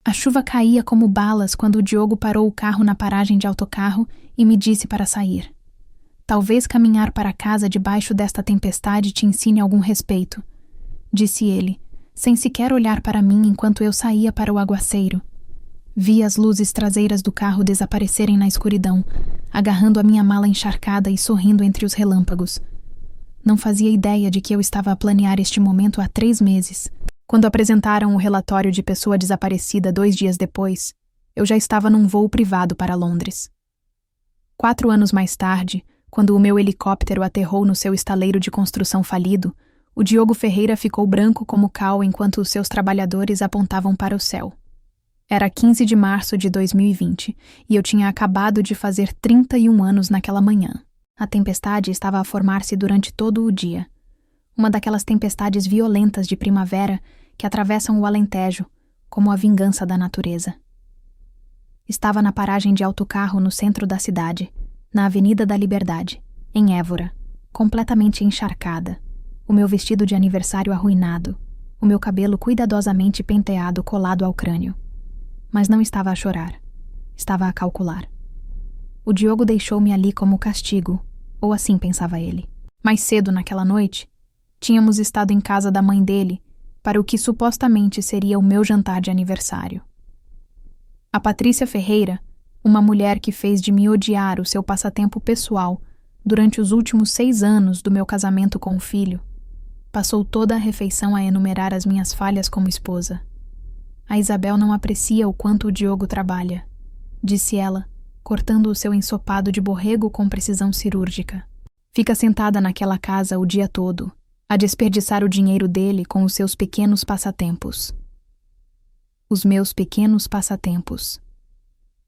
A chuva caía como balas quando o Diogo parou o carro na paragem de autocarro e me disse para sair. Talvez caminhar para casa debaixo desta tempestade te ensine algum respeito, disse ele, sem sequer olhar para mim enquanto eu saía para o aguaceiro. Vi as luzes traseiras do carro desaparecerem na escuridão, agarrando a minha mala encharcada e sorrindo entre os relâmpagos. Não fazia ideia de que eu estava a planear este momento há 3 meses. Quando apresentaram o relatório de pessoa desaparecida 2 dias depois, eu já estava num voo privado para Londres. 4 anos mais tarde, quando o meu helicóptero aterrou no seu estaleiro de construção falido, o Diogo Ferreira ficou branco como cal enquanto os seus trabalhadores apontavam para o céu. Era 15 de março de 2020 e eu tinha acabado de fazer 31 anos naquela manhã. A tempestade estava a formar-se durante todo o dia. Uma daquelas tempestades violentas de primavera que atravessam o Alentejo, como a vingança da natureza. Estava na paragem de autocarro no centro da cidade, na Avenida da Liberdade, em Évora, completamente encharcada, o meu vestido de aniversário arruinado, o meu cabelo cuidadosamente penteado colado ao crânio. Mas não estava a chorar, estava a calcular. O Diogo deixou-me ali como castigo, ou assim pensava ele. Mais cedo naquela noite, tínhamos estado em casa da mãe dele para o que supostamente seria o meu jantar de aniversário. A Patrícia Ferreira, uma mulher que fez de me odiar o seu passatempo pessoal durante os últimos 6 anos do meu casamento com o filho, passou toda a refeição a enumerar as minhas falhas como esposa. A Isabel não aprecia o quanto o Diogo trabalha, disse ela, cortando o seu ensopado de borrego com precisão cirúrgica. Fica sentada naquela casa o dia todo, a desperdiçar o dinheiro dele com os seus pequenos passatempos. Os meus pequenos passatempos.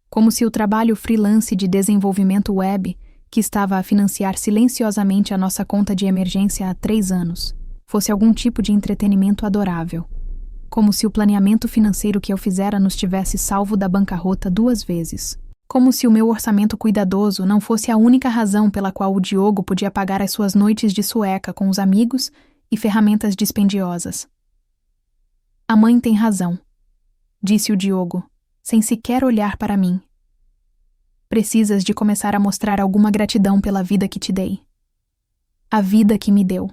Como se o trabalho freelance de desenvolvimento web, que estava a financiar silenciosamente a nossa conta de emergência há 3 anos, fosse algum tipo de entretenimento adorável. Como se o planeamento financeiro que eu fizera nos tivesse salvo da bancarrota 2 vezes. Como se o meu orçamento cuidadoso não fosse a única razão pela qual o Diogo podia pagar as suas noites de sueca com os amigos e ferramentas dispendiosas. A mãe tem razão, disse o Diogo, sem sequer olhar para mim. Precisas de começar a mostrar alguma gratidão pela vida que te dei. A vida que me deu.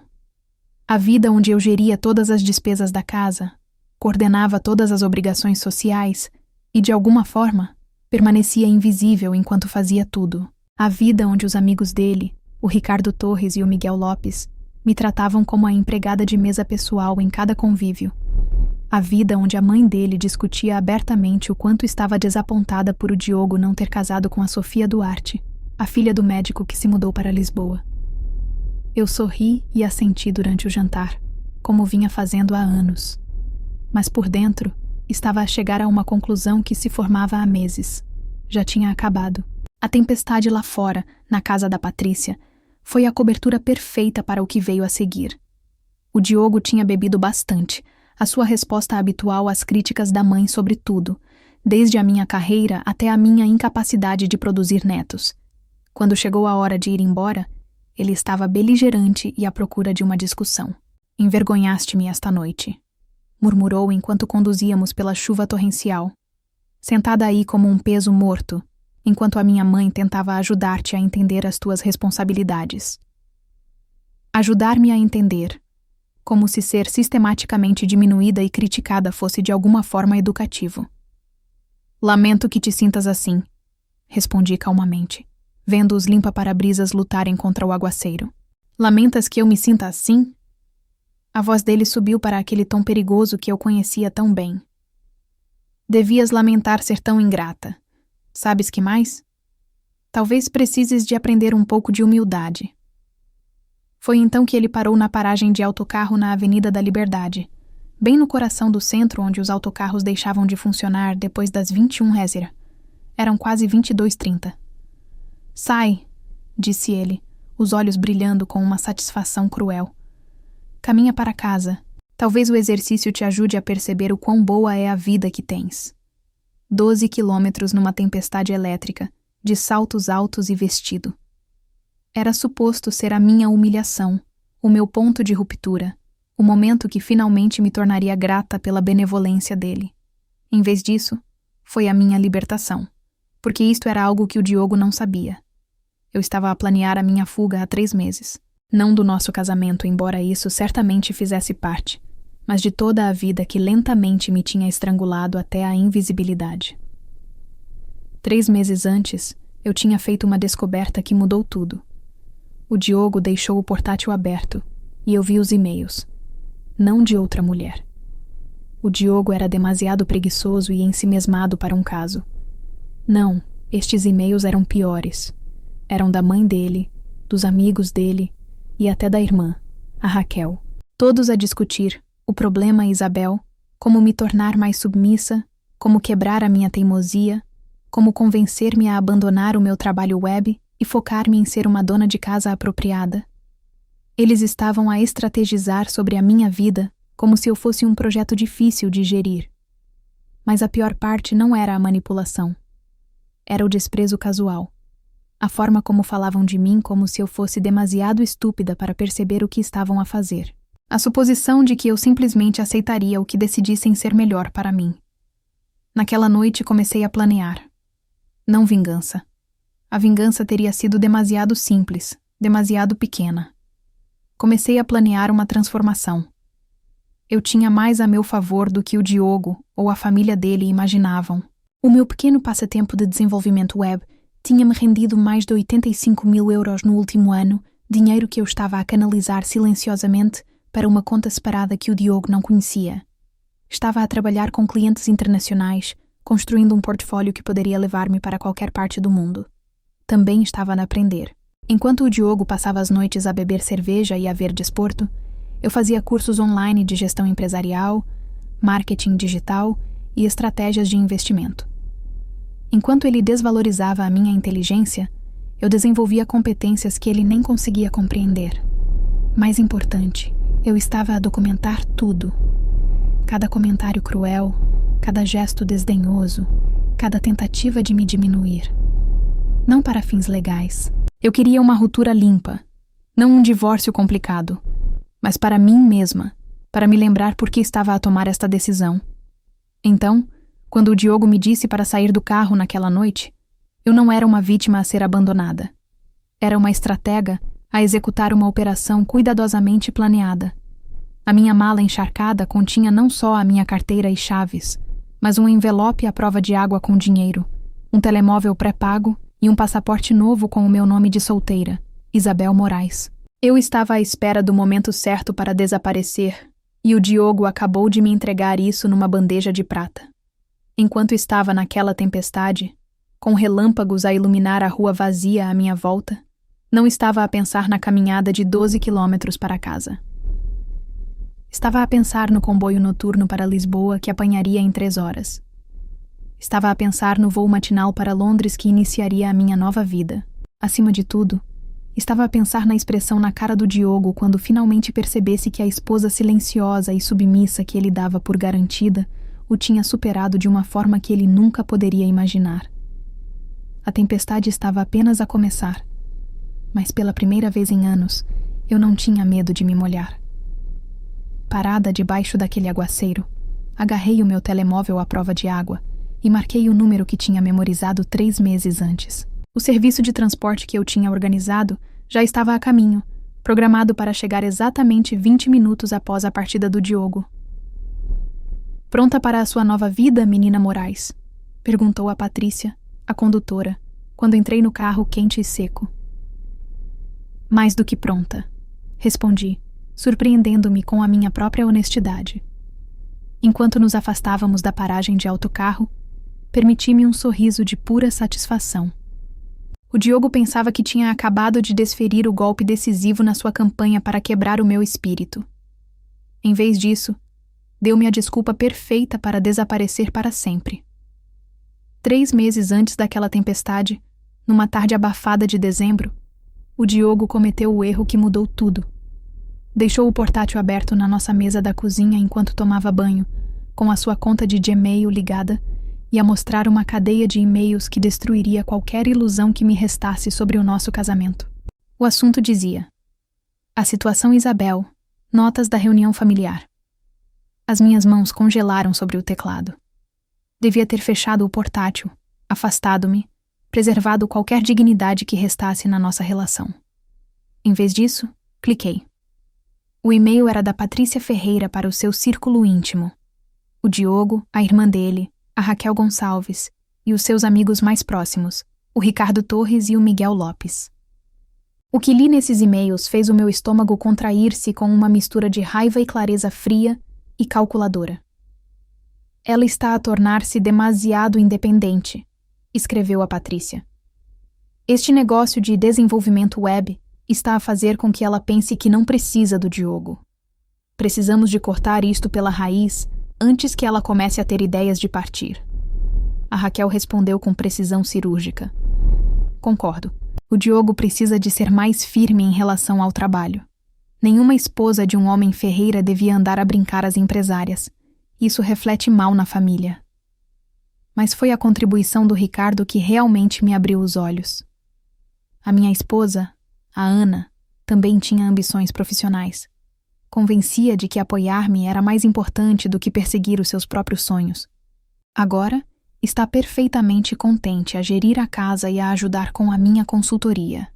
A vida onde eu geria todas as despesas da casa, coordenava todas as obrigações sociais e, de alguma forma, permanecia invisível enquanto fazia tudo. A vida onde os amigos dele, o Ricardo Torres e o Miguel Lopes, me tratavam como a empregada de mesa pessoal em cada convívio. A vida onde a mãe dele discutia abertamente o quanto estava desapontada por o Diogo não ter casado com a Sofia Duarte, a filha do médico que se mudou para Lisboa. Eu sorri e assenti durante o jantar, como vinha fazendo há anos. Mas por dentro, estava a chegar a uma conclusão que se formava há meses. Já tinha acabado. A tempestade lá fora, na casa da Patrícia, foi a cobertura perfeita para o que veio a seguir. O Diogo tinha bebido bastante, a sua resposta habitual às críticas da mãe sobre tudo, desde a minha carreira até a minha incapacidade de produzir netos. Quando chegou a hora de ir embora, ele estava beligerante e à procura de uma discussão. Envergonhaste-me esta noite, murmurou enquanto conduzíamos pela chuva torrencial, sentada aí como um peso morto, enquanto a minha mãe tentava ajudar-te a entender as tuas responsabilidades. Ajudar-me a entender, como se ser sistematicamente diminuída e criticada fosse de alguma forma educativo. Lamento que te sintas assim, respondi calmamente, vendo os limpa-parabrisas lutarem contra o aguaceiro. Lamentas que eu me sinta assim? A voz dele subiu para aquele tom perigoso que eu conhecia tão bem. Devias lamentar ser tão ingrata. Sabes que mais? Talvez precises de aprender um pouco de humildade. Foi então que ele parou na paragem de autocarro na Avenida da Liberdade, bem no coração do centro onde os autocarros deixavam de funcionar depois das 21h. Eram quase 22h30. Sai, disse ele, os olhos brilhando com uma satisfação cruel. Caminha para casa. Talvez o exercício te ajude a perceber o quão boa é a vida que tens. 12 quilômetros numa tempestade elétrica, de saltos altos e vestido. Era suposto ser a minha humilhação, o meu ponto de ruptura, o momento que finalmente me tornaria grata pela benevolência dele. Em vez disso, foi a minha libertação, porque isto era algo que o Diogo não sabia. Eu estava a planear a minha fuga há 3 meses. Não do nosso casamento, embora isso certamente fizesse parte, mas de toda a vida que lentamente me tinha estrangulado até a invisibilidade. 3 meses antes, eu tinha feito uma descoberta que mudou tudo. O Diogo deixou o portátil aberto e eu vi os e-mails. Não de outra mulher. O Diogo era demasiado preguiçoso e ensimesmado para um caso. Não, estes e-mails eram piores. Eram da mãe dele, dos amigos dele e até da irmã, a Raquel. Todos a discutir o problema Isabel, como me tornar mais submissa, como quebrar a minha teimosia, como convencer-me a abandonar o meu trabalho web e focar-me em ser uma dona de casa apropriada. Eles estavam a estrategizar sobre a minha vida como se eu fosse um projeto difícil de gerir. Mas a pior parte não era a manipulação. Era o desprezo casual. A forma como falavam de mim como se eu fosse demasiado estúpida para perceber o que estavam a fazer. A suposição de que eu simplesmente aceitaria o que decidissem ser melhor para mim. Naquela noite comecei a planear. Não vingança. A vingança teria sido demasiado simples, demasiado pequena. Comecei a planear uma transformação. Eu tinha mais a meu favor do que o Diogo ou a família dele imaginavam. O meu pequeno passatempo de desenvolvimento web tinha-me rendido mais de 85 mil euros no último ano, dinheiro que eu estava a canalizar silenciosamente para uma conta separada que o Diogo não conhecia. Estava a trabalhar com clientes internacionais, construindo um portfólio que poderia levar-me para qualquer parte do mundo. Também estava a aprender. Enquanto o Diogo passava as noites a beber cerveja e a ver desporto, eu fazia cursos online de gestão empresarial, marketing digital e estratégias de investimento. Enquanto ele desvalorizava a minha inteligência, eu desenvolvia competências que ele nem conseguia compreender. Mais importante, eu estava a documentar tudo. Cada comentário cruel, cada gesto desdenhoso, cada tentativa de me diminuir. Não para fins legais. Eu queria uma ruptura limpa, não um divórcio complicado, mas para mim mesma, para me lembrar por que estava a tomar esta decisão. Então, quando o Diogo me disse para sair do carro naquela noite, eu não era uma vítima a ser abandonada. Era uma estratega a executar uma operação cuidadosamente planeada. A minha mala encharcada continha não só a minha carteira e chaves, mas um envelope à prova de água com dinheiro, um telemóvel pré-pago e um passaporte novo com o meu nome de solteira, Isabel Moraes. Eu estava à espera do momento certo para desaparecer, e o Diogo acabou de me entregar isso numa bandeja de prata. Enquanto estava naquela tempestade, com relâmpagos a iluminar a rua vazia à minha volta, não estava a pensar na caminhada de 12 quilômetros para casa. Estava a pensar no comboio noturno para Lisboa que apanharia em 3 horas. Estava a pensar no voo matinal para Londres que iniciaria a minha nova vida. Acima de tudo, estava a pensar na expressão na cara do Diogo quando finalmente percebesse que a esposa silenciosa e submissa que ele dava por garantida o tinha superado de uma forma que ele nunca poderia imaginar. A tempestade estava apenas a começar, mas pela primeira vez em anos, eu não tinha medo de me molhar. Parada debaixo daquele aguaceiro, agarrei o meu telemóvel à prova de água e marquei o número que tinha memorizado 3 meses antes. O serviço de transporte que eu tinha organizado já estava a caminho, programado para chegar exatamente 20 minutos após a partida do Diogo. "Pronta para a sua nova vida, menina Moraes?" perguntou a Patrícia, a condutora, quando entrei no carro quente e seco. "Mais do que pronta", respondi, surpreendendo-me com a minha própria honestidade. Enquanto nos afastávamos da paragem de autocarro, permiti-me um sorriso de pura satisfação. O Diogo pensava que tinha acabado de desferir o golpe decisivo na sua campanha para quebrar o meu espírito. Em vez disso, deu-me a desculpa perfeita para desaparecer para sempre. 3 meses antes daquela tempestade, numa tarde abafada de dezembro, o Diogo cometeu o erro que mudou tudo. Deixou o portátil aberto na nossa mesa da cozinha enquanto tomava banho, com a sua conta de Gmail ligada e a mostrar uma cadeia de e-mails que destruiria qualquer ilusão que me restasse sobre o nosso casamento. O assunto dizia: "A situação Isabel, notas da reunião familiar." As minhas mãos congelaram sobre o teclado. Devia ter fechado o portátil, afastado-me, preservado qualquer dignidade que restasse na nossa relação. Em vez disso, cliquei. O e-mail era da Patrícia Ferreira para o seu círculo íntimo. O Diogo, a irmã dele, a Raquel Gonçalves e os seus amigos mais próximos, o Ricardo Torres e o Miguel Lopes. O que li nesses e-mails fez o meu estômago contrair-se com uma mistura de raiva e clareza fria e calculadora. Ela está a tornar-se demasiado independente, escreveu a Patrícia. Este negócio de desenvolvimento web está a fazer com que ela pense que não precisa do Diogo. Precisamos de cortar isto pela raiz antes que ela comece a ter ideias de partir. A Raquel respondeu com precisão cirúrgica. Concordo. O Diogo precisa de ser mais firme em relação ao trabalho. Nenhuma esposa de um homem Ferreira devia andar a brincar às empresárias. Isso reflete mal na família. Mas foi a contribuição do Ricardo que realmente me abriu os olhos. A minha esposa, a Ana, também tinha ambições profissionais. Convencia de que apoiar-me era mais importante do que perseguir os seus próprios sonhos. Agora, está perfeitamente contente a gerir a casa e a ajudar com a minha consultoria.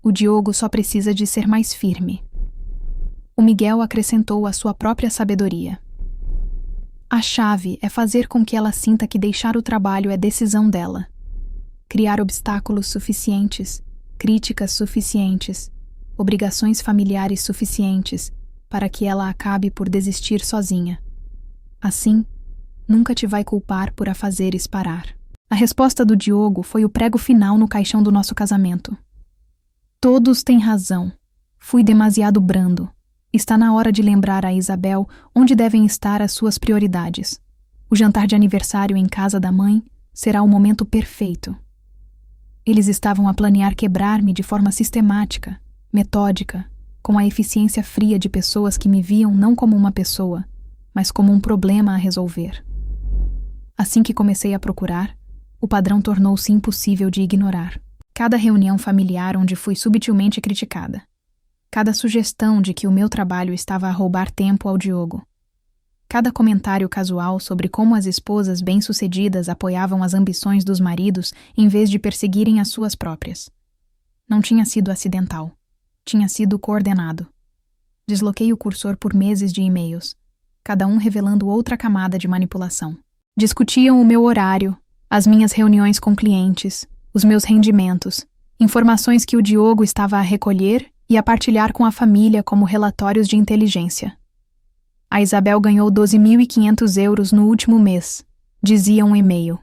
O Diogo só precisa de ser mais firme. O Miguel acrescentou a sua própria sabedoria. A chave é fazer com que ela sinta que deixar o trabalho é decisão dela. Criar obstáculos suficientes, críticas suficientes, obrigações familiares suficientes para que ela acabe por desistir sozinha. Assim, nunca te vai culpar por a fazeres parar. A resposta do Diogo foi o prego final no caixão do nosso casamento. Todos têm razão. Fui demasiado brando. Está na hora de lembrar a Isabel onde devem estar as suas prioridades. O jantar de aniversário em casa da mãe será o momento perfeito. Eles estavam a planear quebrar-me de forma sistemática, metódica, com a eficiência fria de pessoas que me viam não como uma pessoa, mas como um problema a resolver. Assim que comecei a procurar, o padrão tornou-se impossível de ignorar. Cada reunião familiar onde fui subtilmente criticada. Cada sugestão de que o meu trabalho estava a roubar tempo ao Diogo. Cada comentário casual sobre como as esposas bem-sucedidas apoiavam as ambições dos maridos em vez de perseguirem as suas próprias. Não tinha sido acidental. Tinha sido coordenado. Desloquei o cursor por meses de e-mails, cada um revelando outra camada de manipulação. Discutiam o meu horário, as minhas reuniões com clientes, os meus rendimentos, informações que o Diogo estava a recolher e a partilhar com a família como relatórios de inteligência. A Isabel ganhou 12.500 euros no último mês, dizia um e-mail.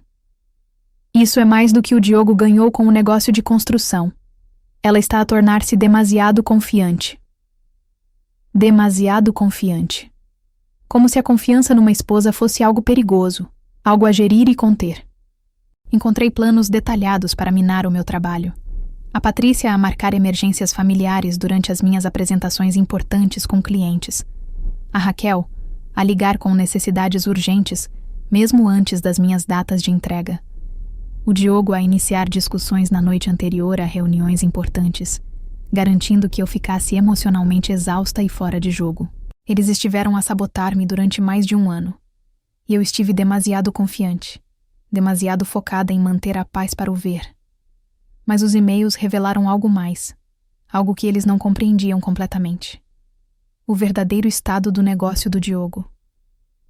Isso é mais do que o Diogo ganhou com o negócio de construção. Ela está a tornar-se demasiado confiante. Demasiado confiante. Como se a confiança numa esposa fosse algo perigoso, algo a gerir e conter. Encontrei planos detalhados para minar o meu trabalho. A Patrícia a marcar emergências familiares durante as minhas apresentações importantes com clientes. A Raquel a ligar com necessidades urgentes, mesmo antes das minhas datas de entrega. O Diogo a iniciar discussões na noite anterior a reuniões importantes, garantindo que eu ficasse emocionalmente exausta e fora de jogo. Eles estiveram a sabotar-me durante mais de um ano. E eu estive demasiado confiante, demasiado focada em manter a paz para o ver. Mas os e-mails revelaram algo mais, algo que eles não compreendiam completamente. O verdadeiro estado do negócio do Diogo.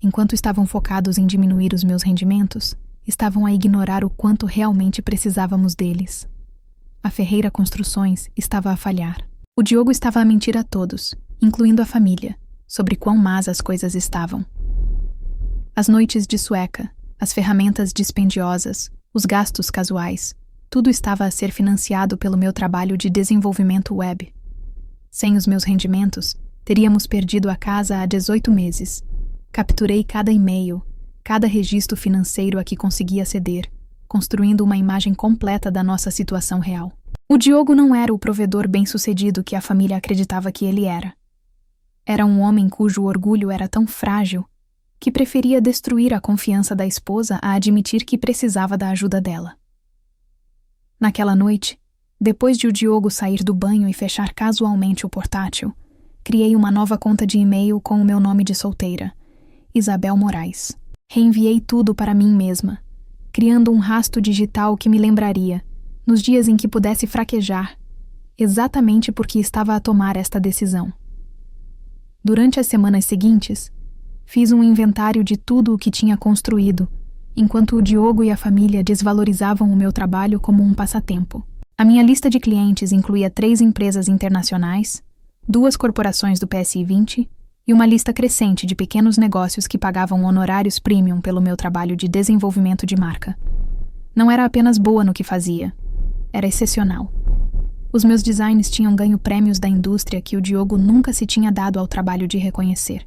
Enquanto estavam focados em diminuir os meus rendimentos, estavam a ignorar o quanto realmente precisávamos deles. A Ferreira Construções estava a falhar. O Diogo estava a mentir a todos, incluindo a família, sobre quão más as coisas estavam. As noites de sueca, as ferramentas dispendiosas, os gastos casuais, tudo estava a ser financiado pelo meu trabalho de desenvolvimento web. Sem os meus rendimentos, teríamos perdido a casa há 18 meses. Capturei cada e-mail, cada registro financeiro a que conseguia aceder, construindo uma imagem completa da nossa situação real. O Diogo não era o provedor bem-sucedido que a família acreditava que ele era. Era um homem cujo orgulho era tão frágil que preferia destruir a confiança da esposa a admitir que precisava da ajuda dela. Naquela noite, depois de o Diogo sair do banho e fechar casualmente o portátil, criei uma nova conta de e-mail com o meu nome de solteira, Isabel Moraes. Reenviei tudo para mim mesma, criando um rastro digital que me lembraria, nos dias em que pudesse fraquejar, exatamente porque estava a tomar esta decisão. Durante as semanas seguintes, fiz um inventário de tudo o que tinha construído, enquanto o Diogo e a família desvalorizavam o meu trabalho como um passatempo. A minha lista de clientes incluía 3 empresas internacionais, 2 corporações do PSI 20 e uma lista crescente de pequenos negócios que pagavam honorários premium pelo meu trabalho de desenvolvimento de marca. Não era apenas boa no que fazia, era excepcional. Os meus designs tinham ganho prêmios da indústria que o Diogo nunca se tinha dado ao trabalho de reconhecer.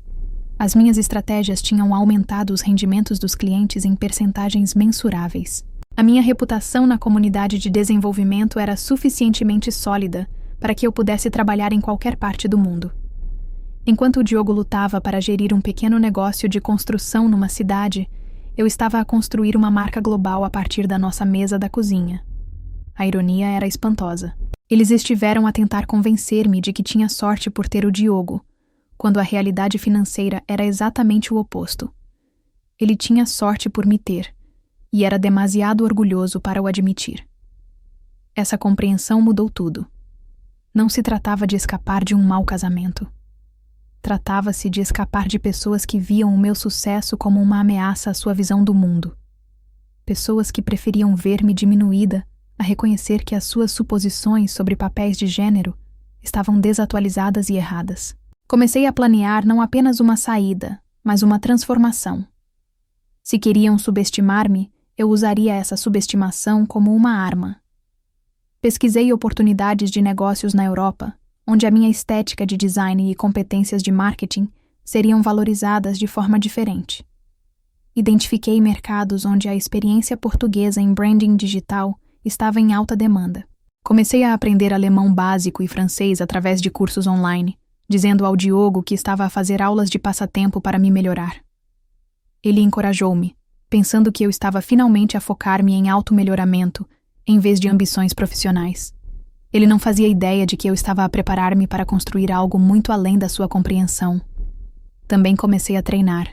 As minhas estratégias tinham aumentado os rendimentos dos clientes em percentagens mensuráveis. A minha reputação na comunidade de desenvolvimento era suficientemente sólida para que eu pudesse trabalhar em qualquer parte do mundo. Enquanto o Diogo lutava para gerir um pequeno negócio de construção numa cidade, eu estava a construir uma marca global a partir da nossa mesa da cozinha. A ironia era espantosa. Eles estiveram a tentar convencer-me de que tinha sorte por ter o Diogo, quando a realidade financeira era exatamente o oposto. Ele tinha sorte por me ter, e era demasiado orgulhoso para o admitir. Essa compreensão mudou tudo. Não se tratava de escapar de um mau casamento. Tratava-se de escapar de pessoas que viam o meu sucesso como uma ameaça à sua visão do mundo. Pessoas que preferiam ver-me diminuída a reconhecer que as suas suposições sobre papéis de gênero estavam desatualizadas e erradas. Comecei a planear não apenas uma saída, mas uma transformação. Se queriam subestimar-me, eu usaria essa subestimação como uma arma. Pesquisei oportunidades de negócios na Europa, onde a minha estética de design e competências de marketing seriam valorizadas de forma diferente. Identifiquei mercados onde a experiência portuguesa em branding digital estava em alta demanda. Comecei a aprender alemão básico e francês através de cursos online, dizendo ao Diogo que estava a fazer aulas de passatempo para me melhorar. Ele encorajou-me, pensando que eu estava finalmente a focar-me em auto-melhoramento, em vez de ambições profissionais. Ele não fazia ideia de que eu estava a preparar-me para construir algo muito além da sua compreensão. Também comecei a treinar,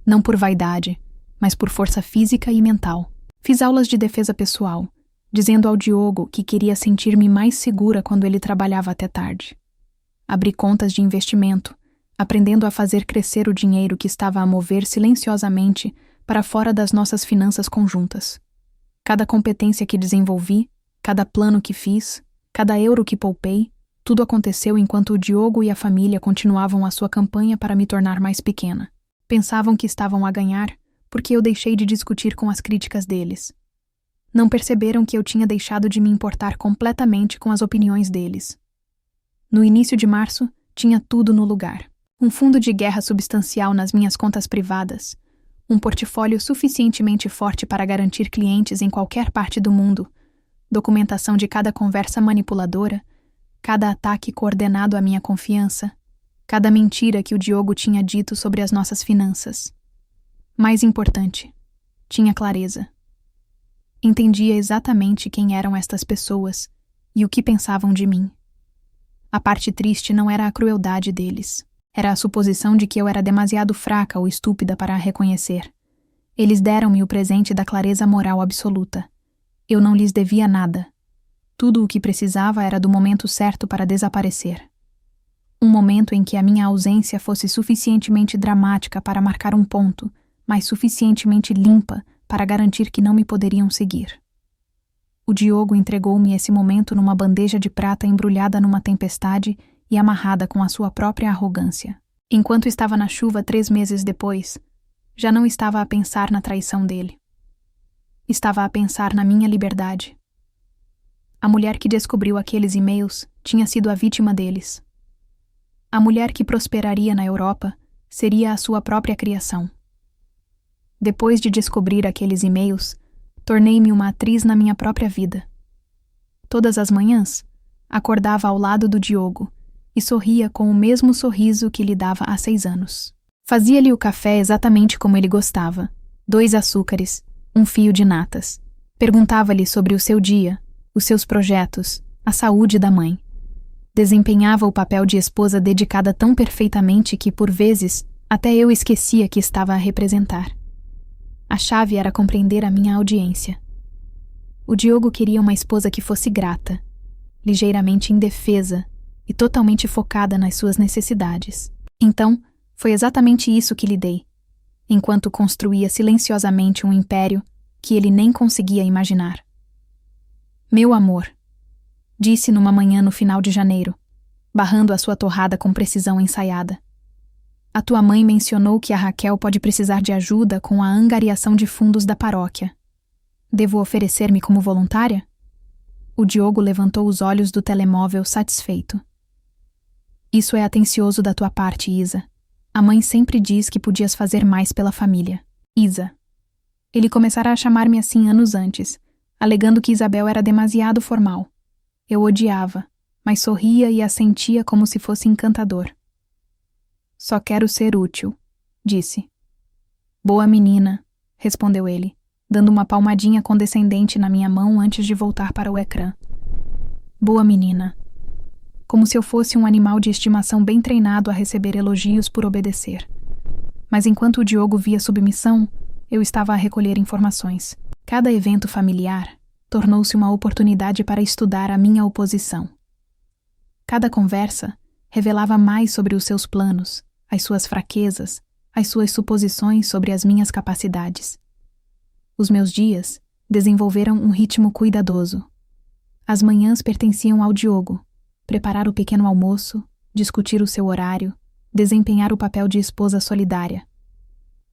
não por vaidade, mas por força física e mental. Fiz aulas de defesa pessoal, dizendo ao Diogo que queria sentir-me mais segura quando ele trabalhava até tarde. Abri contas de investimento, aprendendo a fazer crescer o dinheiro que estava a mover silenciosamente para fora das nossas finanças conjuntas. Cada competência que desenvolvi, cada plano que fiz, cada euro que poupei, tudo aconteceu enquanto o Diogo e a família continuavam a sua campanha para me tornar mais pequena. Pensavam que estavam a ganhar porque eu deixei de discutir com as críticas deles. Não perceberam que eu tinha deixado de me importar completamente com as opiniões deles. No início de março, tinha tudo no lugar. Um fundo de guerra substancial nas minhas contas privadas, um portfólio suficientemente forte para garantir clientes em qualquer parte do mundo, documentação de cada conversa manipuladora, cada ataque coordenado à minha confiança, cada mentira que o Diogo tinha dito sobre as nossas finanças. Mais importante, tinha clareza. Entendia exatamente quem eram estas pessoas e o que pensavam de mim. A parte triste não era a crueldade deles. Era a suposição de que eu era demasiado fraca ou estúpida para a reconhecer. Eles deram-me o presente da clareza moral absoluta. Eu não lhes devia nada. Tudo o que precisava era do momento certo para desaparecer. Um momento em que a minha ausência fosse suficientemente dramática para marcar um ponto, mas suficientemente limpa para garantir que não me poderiam seguir. O Diogo entregou-me esse momento numa bandeja de prata embrulhada numa tempestade e amarrada com a sua própria arrogância. Enquanto estava na chuva 3 meses depois, já não estava a pensar na traição dele. Estava a pensar na minha liberdade. A mulher que descobriu aqueles e-mails tinha sido a vítima deles. A mulher que prosperaria na Europa seria a sua própria criação. Depois de descobrir aqueles e-mails, tornei-me uma atriz na minha própria vida. Todas as manhãs, acordava ao lado do Diogo e sorria com o mesmo sorriso que lhe dava há 6 anos. Fazia-lhe o café exatamente como ele gostava, 2 açúcares, 1 fio de natas. Perguntava-lhe sobre o seu dia, os seus projetos, a saúde da mãe. Desempenhava o papel de esposa dedicada tão perfeitamente que, por vezes, até eu esquecia que estava a representar. A chave era compreender a minha audiência. O Diogo queria uma esposa que fosse grata, ligeiramente indefesa e totalmente focada nas suas necessidades. Então, foi exatamente isso que lhe dei, enquanto construía silenciosamente um império que ele nem conseguia imaginar. Meu amor, disse numa manhã no final de janeiro, barrando a sua torrada com precisão ensaiada. A tua mãe mencionou que a Raquel pode precisar de ajuda com a angariação de fundos da paróquia. Devo oferecer-me como voluntária? O Diogo levantou os olhos do telemóvel satisfeito. Isso é atencioso da tua parte, Isa. A mãe sempre diz que podias fazer mais pela família. Isa. Ele começara a chamar-me assim anos antes, alegando que Isabel era demasiado formal. Eu odiava, mas sorria e assentia como se fosse encantador. Só quero ser útil, disse. Boa menina, respondeu ele, dando uma palmadinha condescendente na minha mão antes de voltar para o ecrã. Boa menina. Como se eu fosse um animal de estimação bem treinado a receber elogios por obedecer. Mas enquanto o Diogo via submissão, eu estava a recolher informações. Cada evento familiar tornou-se uma oportunidade para estudar a minha oposição. Cada conversa revelava mais sobre os seus planos, as suas fraquezas, as suas suposições sobre as minhas capacidades. Os meus dias desenvolveram um ritmo cuidadoso. As manhãs pertenciam ao Diogo. Preparar o pequeno almoço, discutir o seu horário, desempenhar o papel de esposa solidária.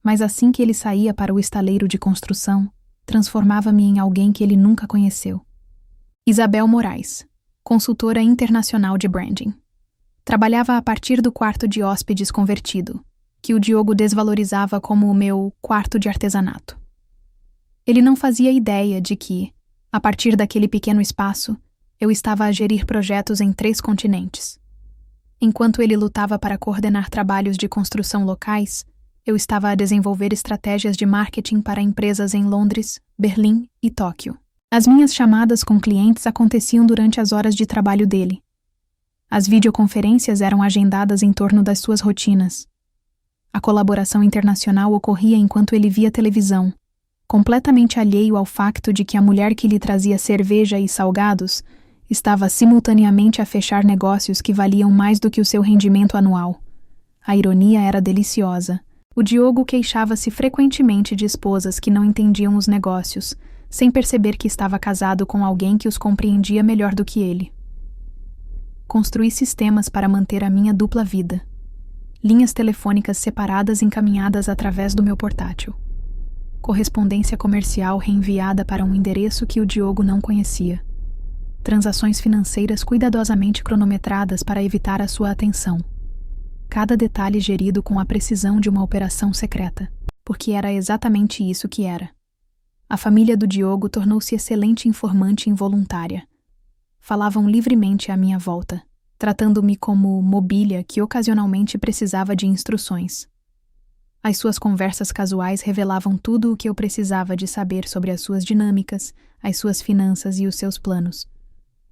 Mas assim que ele saía para o estaleiro de construção, transformava-me em alguém que ele nunca conheceu. Isabel Moraes, consultora internacional de branding. Trabalhava a partir do quarto de hóspedes convertido, que o Diogo desvalorizava como o meu quarto de artesanato. Ele não fazia ideia de que, a partir daquele pequeno espaço, eu estava a gerir projetos em 3 continentes. Enquanto ele lutava para coordenar trabalhos de construção locais, eu estava a desenvolver estratégias de marketing para empresas em Londres, Berlim e Tóquio. As minhas chamadas com clientes aconteciam durante as horas de trabalho dele. As videoconferências eram agendadas em torno das suas rotinas. A colaboração internacional ocorria enquanto ele via televisão, completamente alheio ao facto de que a mulher que lhe trazia cerveja e salgados estava simultaneamente a fechar negócios que valiam mais do que o seu rendimento anual. A ironia era deliciosa. O Diogo queixava-se frequentemente de esposas que não entendiam os negócios, sem perceber que estava casado com alguém que os compreendia melhor do que ele. Construí sistemas para manter a minha dupla vida. Linhas telefônicas separadas encaminhadas através do meu portátil. Correspondência comercial reenviada para um endereço que o Diogo não conhecia. Transações financeiras cuidadosamente cronometradas para evitar a sua atenção. Cada detalhe gerido com a precisão de uma operação secreta, porque era exatamente isso que era. A família do Diogo tornou-se excelente informante involuntária. Falavam livremente à minha volta, tratando-me como mobília que ocasionalmente precisava de instruções. As suas conversas casuais revelavam tudo o que eu precisava de saber sobre as suas dinâmicas, as suas finanças e os seus planos.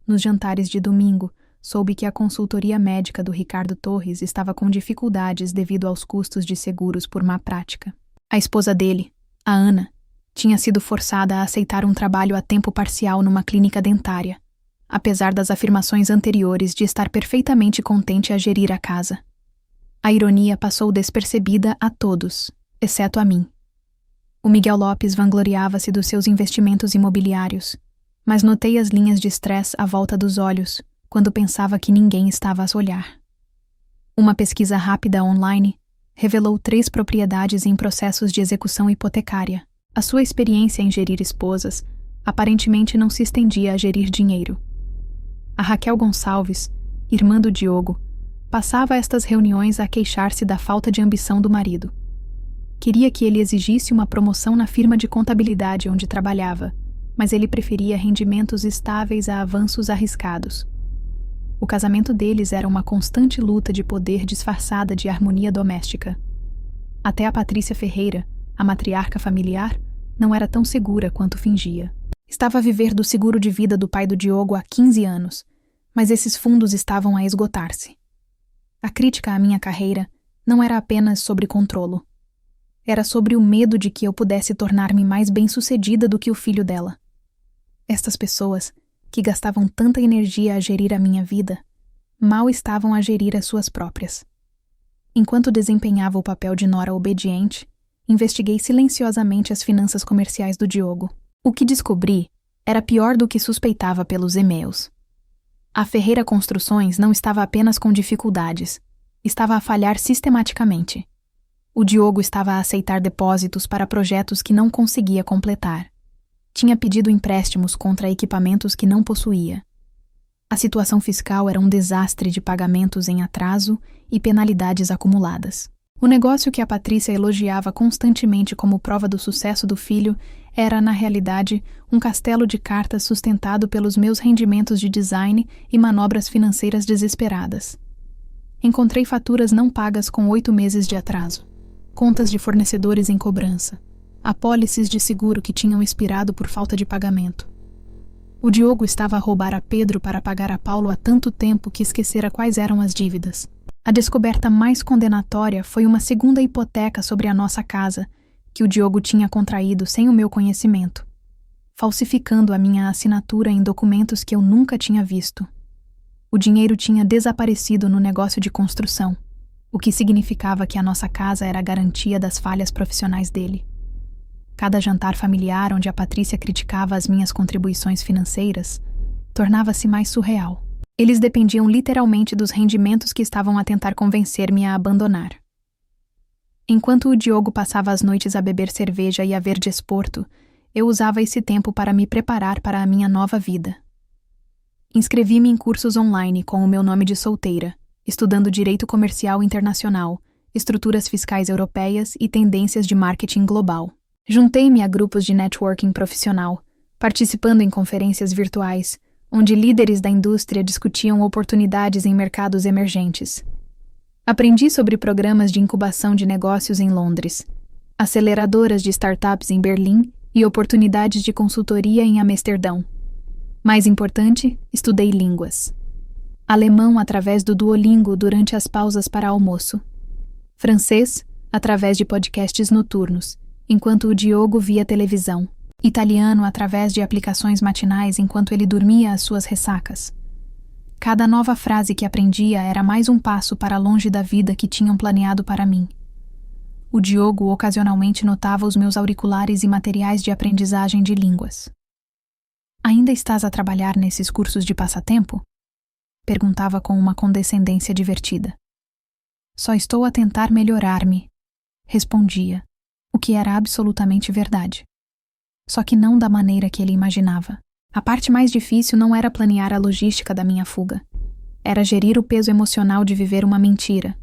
Nos jantares de domingo, soube que a consultoria médica do Ricardo Torres estava com dificuldades devido aos custos de seguros por má prática. A esposa dele, a Ana, tinha sido forçada a aceitar um trabalho a tempo parcial numa clínica dentária, apesar das afirmações anteriores de estar perfeitamente contente a gerir a casa. A ironia passou despercebida a todos, exceto a mim. O Miguel Lopes vangloriava-se dos seus investimentos imobiliários, mas notei as linhas de estresse à volta dos olhos quando pensava que ninguém estava a olhar. Uma pesquisa rápida online revelou 3 propriedades em processos de execução hipotecária. A sua experiência em gerir esposas aparentemente não se estendia a gerir dinheiro. A Raquel Gonçalves, irmã do Diogo, passava estas reuniões a queixar-se da falta de ambição do marido. Queria que ele exigisse uma promoção na firma de contabilidade onde trabalhava, mas ele preferia rendimentos estáveis a avanços arriscados. O casamento deles era uma constante luta de poder disfarçada de harmonia doméstica. Até a Patrícia Ferreira, a matriarca familiar, não era tão segura quanto fingia. Estava a viver do seguro de vida do pai do Diogo há 15 anos, mas esses fundos estavam a esgotar-se. A crítica à minha carreira não era apenas sobre controlo. Era sobre o medo de que eu pudesse tornar-me mais bem-sucedida do que o filho dela. Estas pessoas, que gastavam tanta energia a gerir a minha vida, mal estavam a gerir as suas próprias. Enquanto desempenhava o papel de nora obediente, investiguei silenciosamente as finanças comerciais do Diogo. O que descobri era pior do que suspeitava pelos e-mails. A Ferreira Construções não estava apenas com dificuldades, estava a falhar sistematicamente. O Diogo estava a aceitar depósitos para projetos que não conseguia completar. Tinha pedido empréstimos contra equipamentos que não possuía. A situação fiscal era um desastre de pagamentos em atraso e penalidades acumuladas. O negócio que a Patrícia elogiava constantemente como prova do sucesso do filho era, na realidade, um castelo de cartas sustentado pelos meus rendimentos de design e manobras financeiras desesperadas. Encontrei faturas não pagas com 8 meses de atraso, contas de fornecedores em cobrança, apólices de seguro que tinham expirado por falta de pagamento. O Diogo estava a roubar a Pedro para pagar a Paulo há tanto tempo que esquecera quais eram as dívidas. A descoberta mais condenatória foi uma segunda hipoteca sobre a nossa casa, que o Diogo tinha contraído sem o meu conhecimento, falsificando a minha assinatura em documentos que eu nunca tinha visto. O dinheiro tinha desaparecido no negócio de construção, o que significava que a nossa casa era a garantia das falhas profissionais dele. Cada jantar familiar onde a Patrícia criticava as minhas contribuições financeiras tornava-se mais surreal. Eles dependiam literalmente dos rendimentos que estavam a tentar convencer-me a abandonar. Enquanto o Diogo passava as noites a beber cerveja e a ver desporto, eu usava esse tempo para me preparar para a minha nova vida. Inscrevi-me em cursos online com o meu nome de solteira, estudando Direito Comercial Internacional, estruturas fiscais europeias e tendências de marketing global. Juntei-me a grupos de networking profissional, participando em conferências virtuais, onde líderes da indústria discutiam oportunidades em mercados emergentes. Aprendi sobre programas de incubação de negócios em Londres, aceleradoras de startups em Berlim e oportunidades de consultoria em Amsterdão. Mais importante, estudei línguas. Alemão através do Duolingo durante as pausas para almoço. Francês, através de podcasts noturnos, enquanto o Diogo via televisão. Italiano através de aplicações matinais enquanto ele dormia às suas ressacas. Cada nova frase que aprendia era mais um passo para longe da vida que tinham planeado para mim. O Diogo ocasionalmente notava os meus auriculares e materiais de aprendizagem de línguas. Ainda estás a trabalhar nesses cursos de passatempo? Perguntava com uma condescendência divertida. Só estou a tentar melhorar-me, respondia, o que era absolutamente verdade. Só que não da maneira que ele imaginava. A parte mais difícil não era planear a logística da minha fuga. Era gerir o peso emocional de viver uma mentira.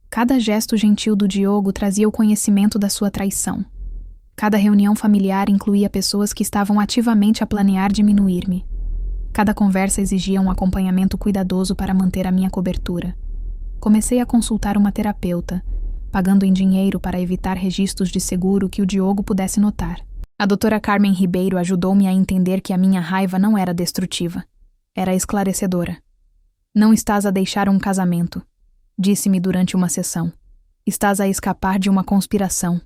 Cada gesto gentil do Diogo trazia o conhecimento da sua traição. Cada reunião familiar incluía pessoas que estavam ativamente a planear diminuir-me. Cada conversa exigia um acompanhamento cuidadoso para manter a minha cobertura. Comecei a consultar uma terapeuta, pagando em dinheiro para evitar registros de seguro que o Diogo pudesse notar. A doutora Carmen Ribeiro ajudou-me a entender que a minha raiva não era destrutiva. Era esclarecedora. Não estás a deixar um casamento, disse-me durante uma sessão. Estás a escapar de uma conspiração.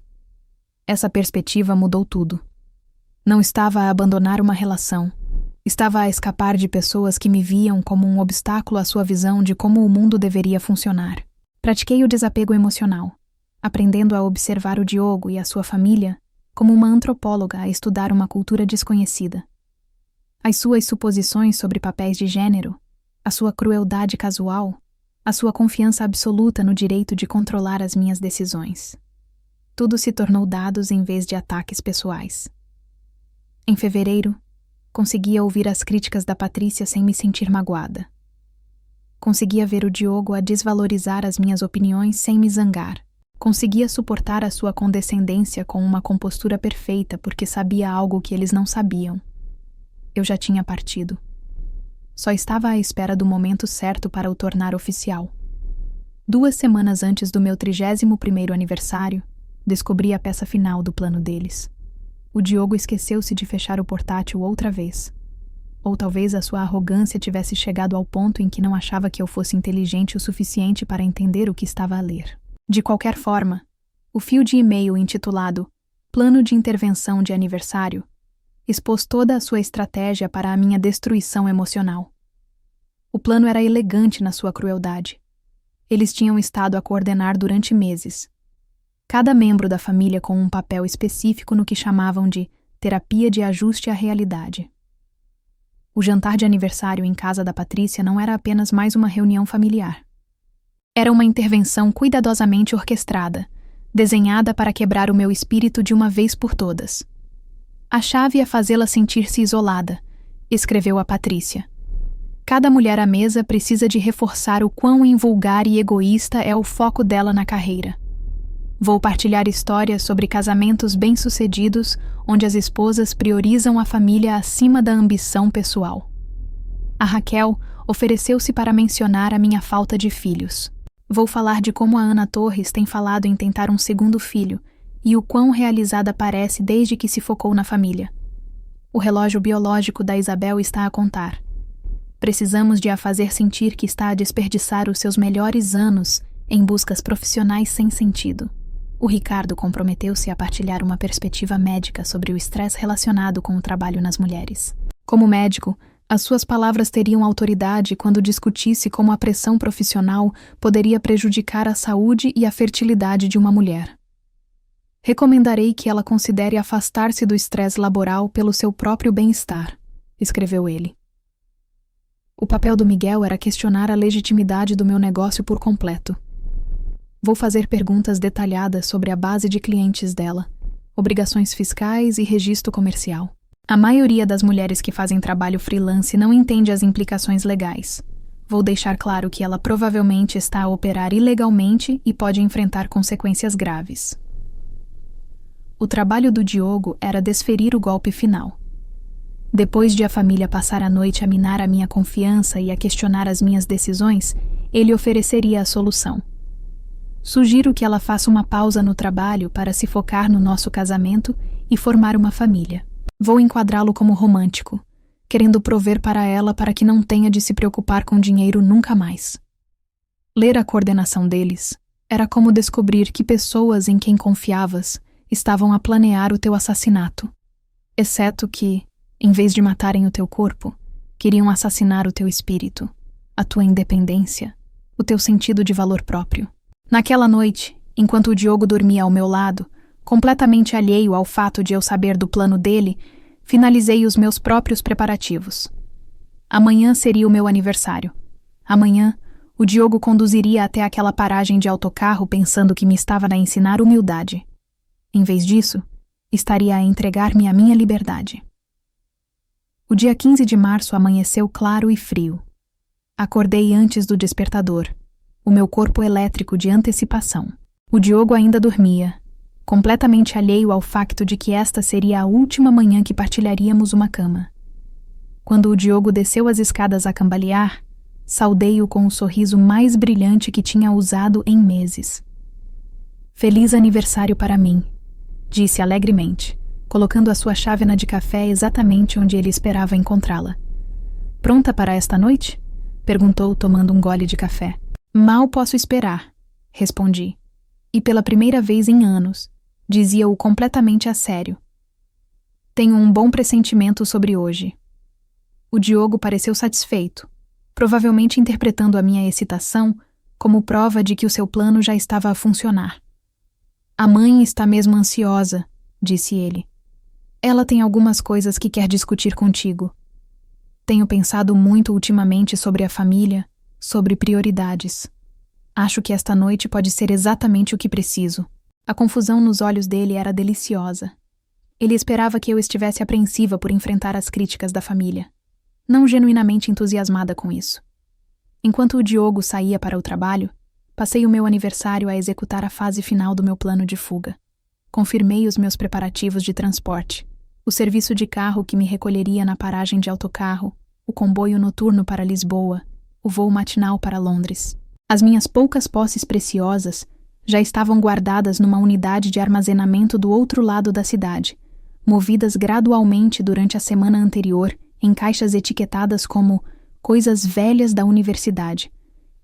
Essa perspectiva mudou tudo. Não estava a abandonar uma relação. Estava a escapar de pessoas que me viam como um obstáculo à sua visão de como o mundo deveria funcionar. Pratiquei o desapego emocional, aprendendo a observar o Diogo e a sua família como uma antropóloga a estudar uma cultura desconhecida. As suas suposições sobre papéis de gênero, a sua crueldade casual, a sua confiança absoluta no direito de controlar as minhas decisões. Tudo se tornou dados em vez de ataques pessoais. Em fevereiro, conseguia ouvir as críticas da Patrícia sem me sentir magoada. Conseguia ver o Diogo a desvalorizar as minhas opiniões sem me zangar. Conseguia suportar a sua condescendência com uma compostura perfeita porque sabia algo que eles não sabiam. Eu já tinha partido. Só estava à espera do momento certo para o tornar oficial. 2 semanas antes do meu 31º aniversário, descobri a peça final do plano deles. O Diogo esqueceu-se de fechar o portátil outra vez. Ou talvez a sua arrogância tivesse chegado ao ponto em que não achava que eu fosse inteligente o suficiente para entender o que estava a ler. De qualquer forma, O fio de e-mail intitulado Plano de Intervenção de Aniversário expôs toda a sua estratégia para a minha destruição emocional. O plano era elegante na sua crueldade. Eles tinham estado a coordenar durante meses. Cada membro da família com um papel específico no que chamavam de terapia de ajuste à realidade. O jantar de aniversário em casa da Patrícia não era apenas mais uma reunião familiar. Era uma intervenção cuidadosamente orquestrada, desenhada para quebrar o meu espírito de uma vez por todas. A chave é fazê-la sentir-se isolada, escreveu a Patrícia. Cada mulher à mesa precisa de reforçar o quão invulgar e egoísta é o foco dela na carreira. Vou partilhar histórias sobre casamentos bem-sucedidos onde as esposas priorizam a família acima da ambição pessoal. A Raquel ofereceu-se para mencionar a minha falta de filhos. Vou falar de como a Ana Torres tem falado em tentar um segundo filho e o quão realizada parece desde que se focou na família. O relógio biológico da Isabel está a contar. Precisamos de a fazer sentir que está a desperdiçar os seus melhores anos em buscas profissionais sem sentido. O Ricardo comprometeu-se a partilhar uma perspectiva médica sobre o estresse relacionado com o trabalho nas mulheres. Como médico, as suas palavras teriam autoridade quando discutisse como a pressão profissional poderia prejudicar a saúde e a fertilidade de uma mulher. Recomendarei que ela considere afastar-se do estresse laboral pelo seu próprio bem-estar, escreveu ele. O papel do Miguel era questionar a legitimidade do meu negócio por completo. Vou fazer perguntas detalhadas sobre a base de clientes dela, obrigações fiscais e registro comercial. A maioria das mulheres que fazem trabalho freelance não entende as implicações legais. Vou deixar claro que ela provavelmente está a operar ilegalmente e pode enfrentar consequências graves. O trabalho do Diogo era desferir o golpe final. Depois de a família passar a noite a minar a minha confiança e a questionar as minhas decisões, ele ofereceria a solução. Sugiro que ela faça uma pausa no trabalho para se focar no nosso casamento e formar uma família. Vou enquadrá-lo como romântico, querendo prover para ela para que não tenha de se preocupar com dinheiro nunca mais. Ler a coordenação deles era como descobrir que pessoas em quem confiavas estavam a planear o teu assassinato, exceto que, em vez de matarem o teu corpo, queriam assassinar o teu espírito, a tua independência, o teu sentido de valor próprio. Naquela noite, enquanto o Diogo dormia ao meu lado, completamente alheio ao fato de eu saber do plano dele, finalizei os meus próprios preparativos. Amanhã seria o meu aniversário. Amanhã, o Diogo conduziria até aquela paragem de autocarro pensando que me estava a ensinar humildade. Em vez disso, estaria a entregar-me a minha liberdade. O dia 15 de março amanheceu claro e frio. Acordei antes do despertador, o meu corpo elétrico de antecipação. O Diogo ainda dormia, completamente alheio ao facto de que esta seria a última manhã que partilharíamos uma cama. Quando o Diogo desceu as escadas a cambalear, saudei-o com o sorriso mais brilhante que tinha usado em meses. Feliz aniversário para mim, disse alegremente, colocando a sua chávena de café exatamente onde ele esperava encontrá-la. Pronta para esta noite? Perguntou, tomando um gole de café. Mal posso esperar, respondi. E pela primeira vez em anos, dizia-o completamente a sério. Tenho um bom pressentimento sobre hoje. O Diogo pareceu satisfeito, provavelmente interpretando a minha excitação como prova de que o seu plano já estava a funcionar. A mãe está mesmo ansiosa, disse ele. Ela tem algumas coisas que quer discutir contigo. Tenho pensado muito ultimamente sobre a família, sobre prioridades. Acho que esta noite pode ser exatamente o que preciso. A confusão nos olhos dele era deliciosa. Ele esperava que eu estivesse apreensiva por enfrentar as críticas da família, não genuinamente entusiasmada com isso. Enquanto o Diogo saía para o trabalho, passei o meu aniversário a executar a fase final do meu plano de fuga. Confirmei os meus preparativos de transporte, o serviço de carro que me recolheria na paragem de autocarro, o comboio noturno para Lisboa, o voo matinal para Londres. As minhas poucas posses preciosas já estavam guardadas numa unidade de armazenamento do outro lado da cidade, movidas gradualmente durante a semana anterior em caixas etiquetadas como coisas velhas da universidade,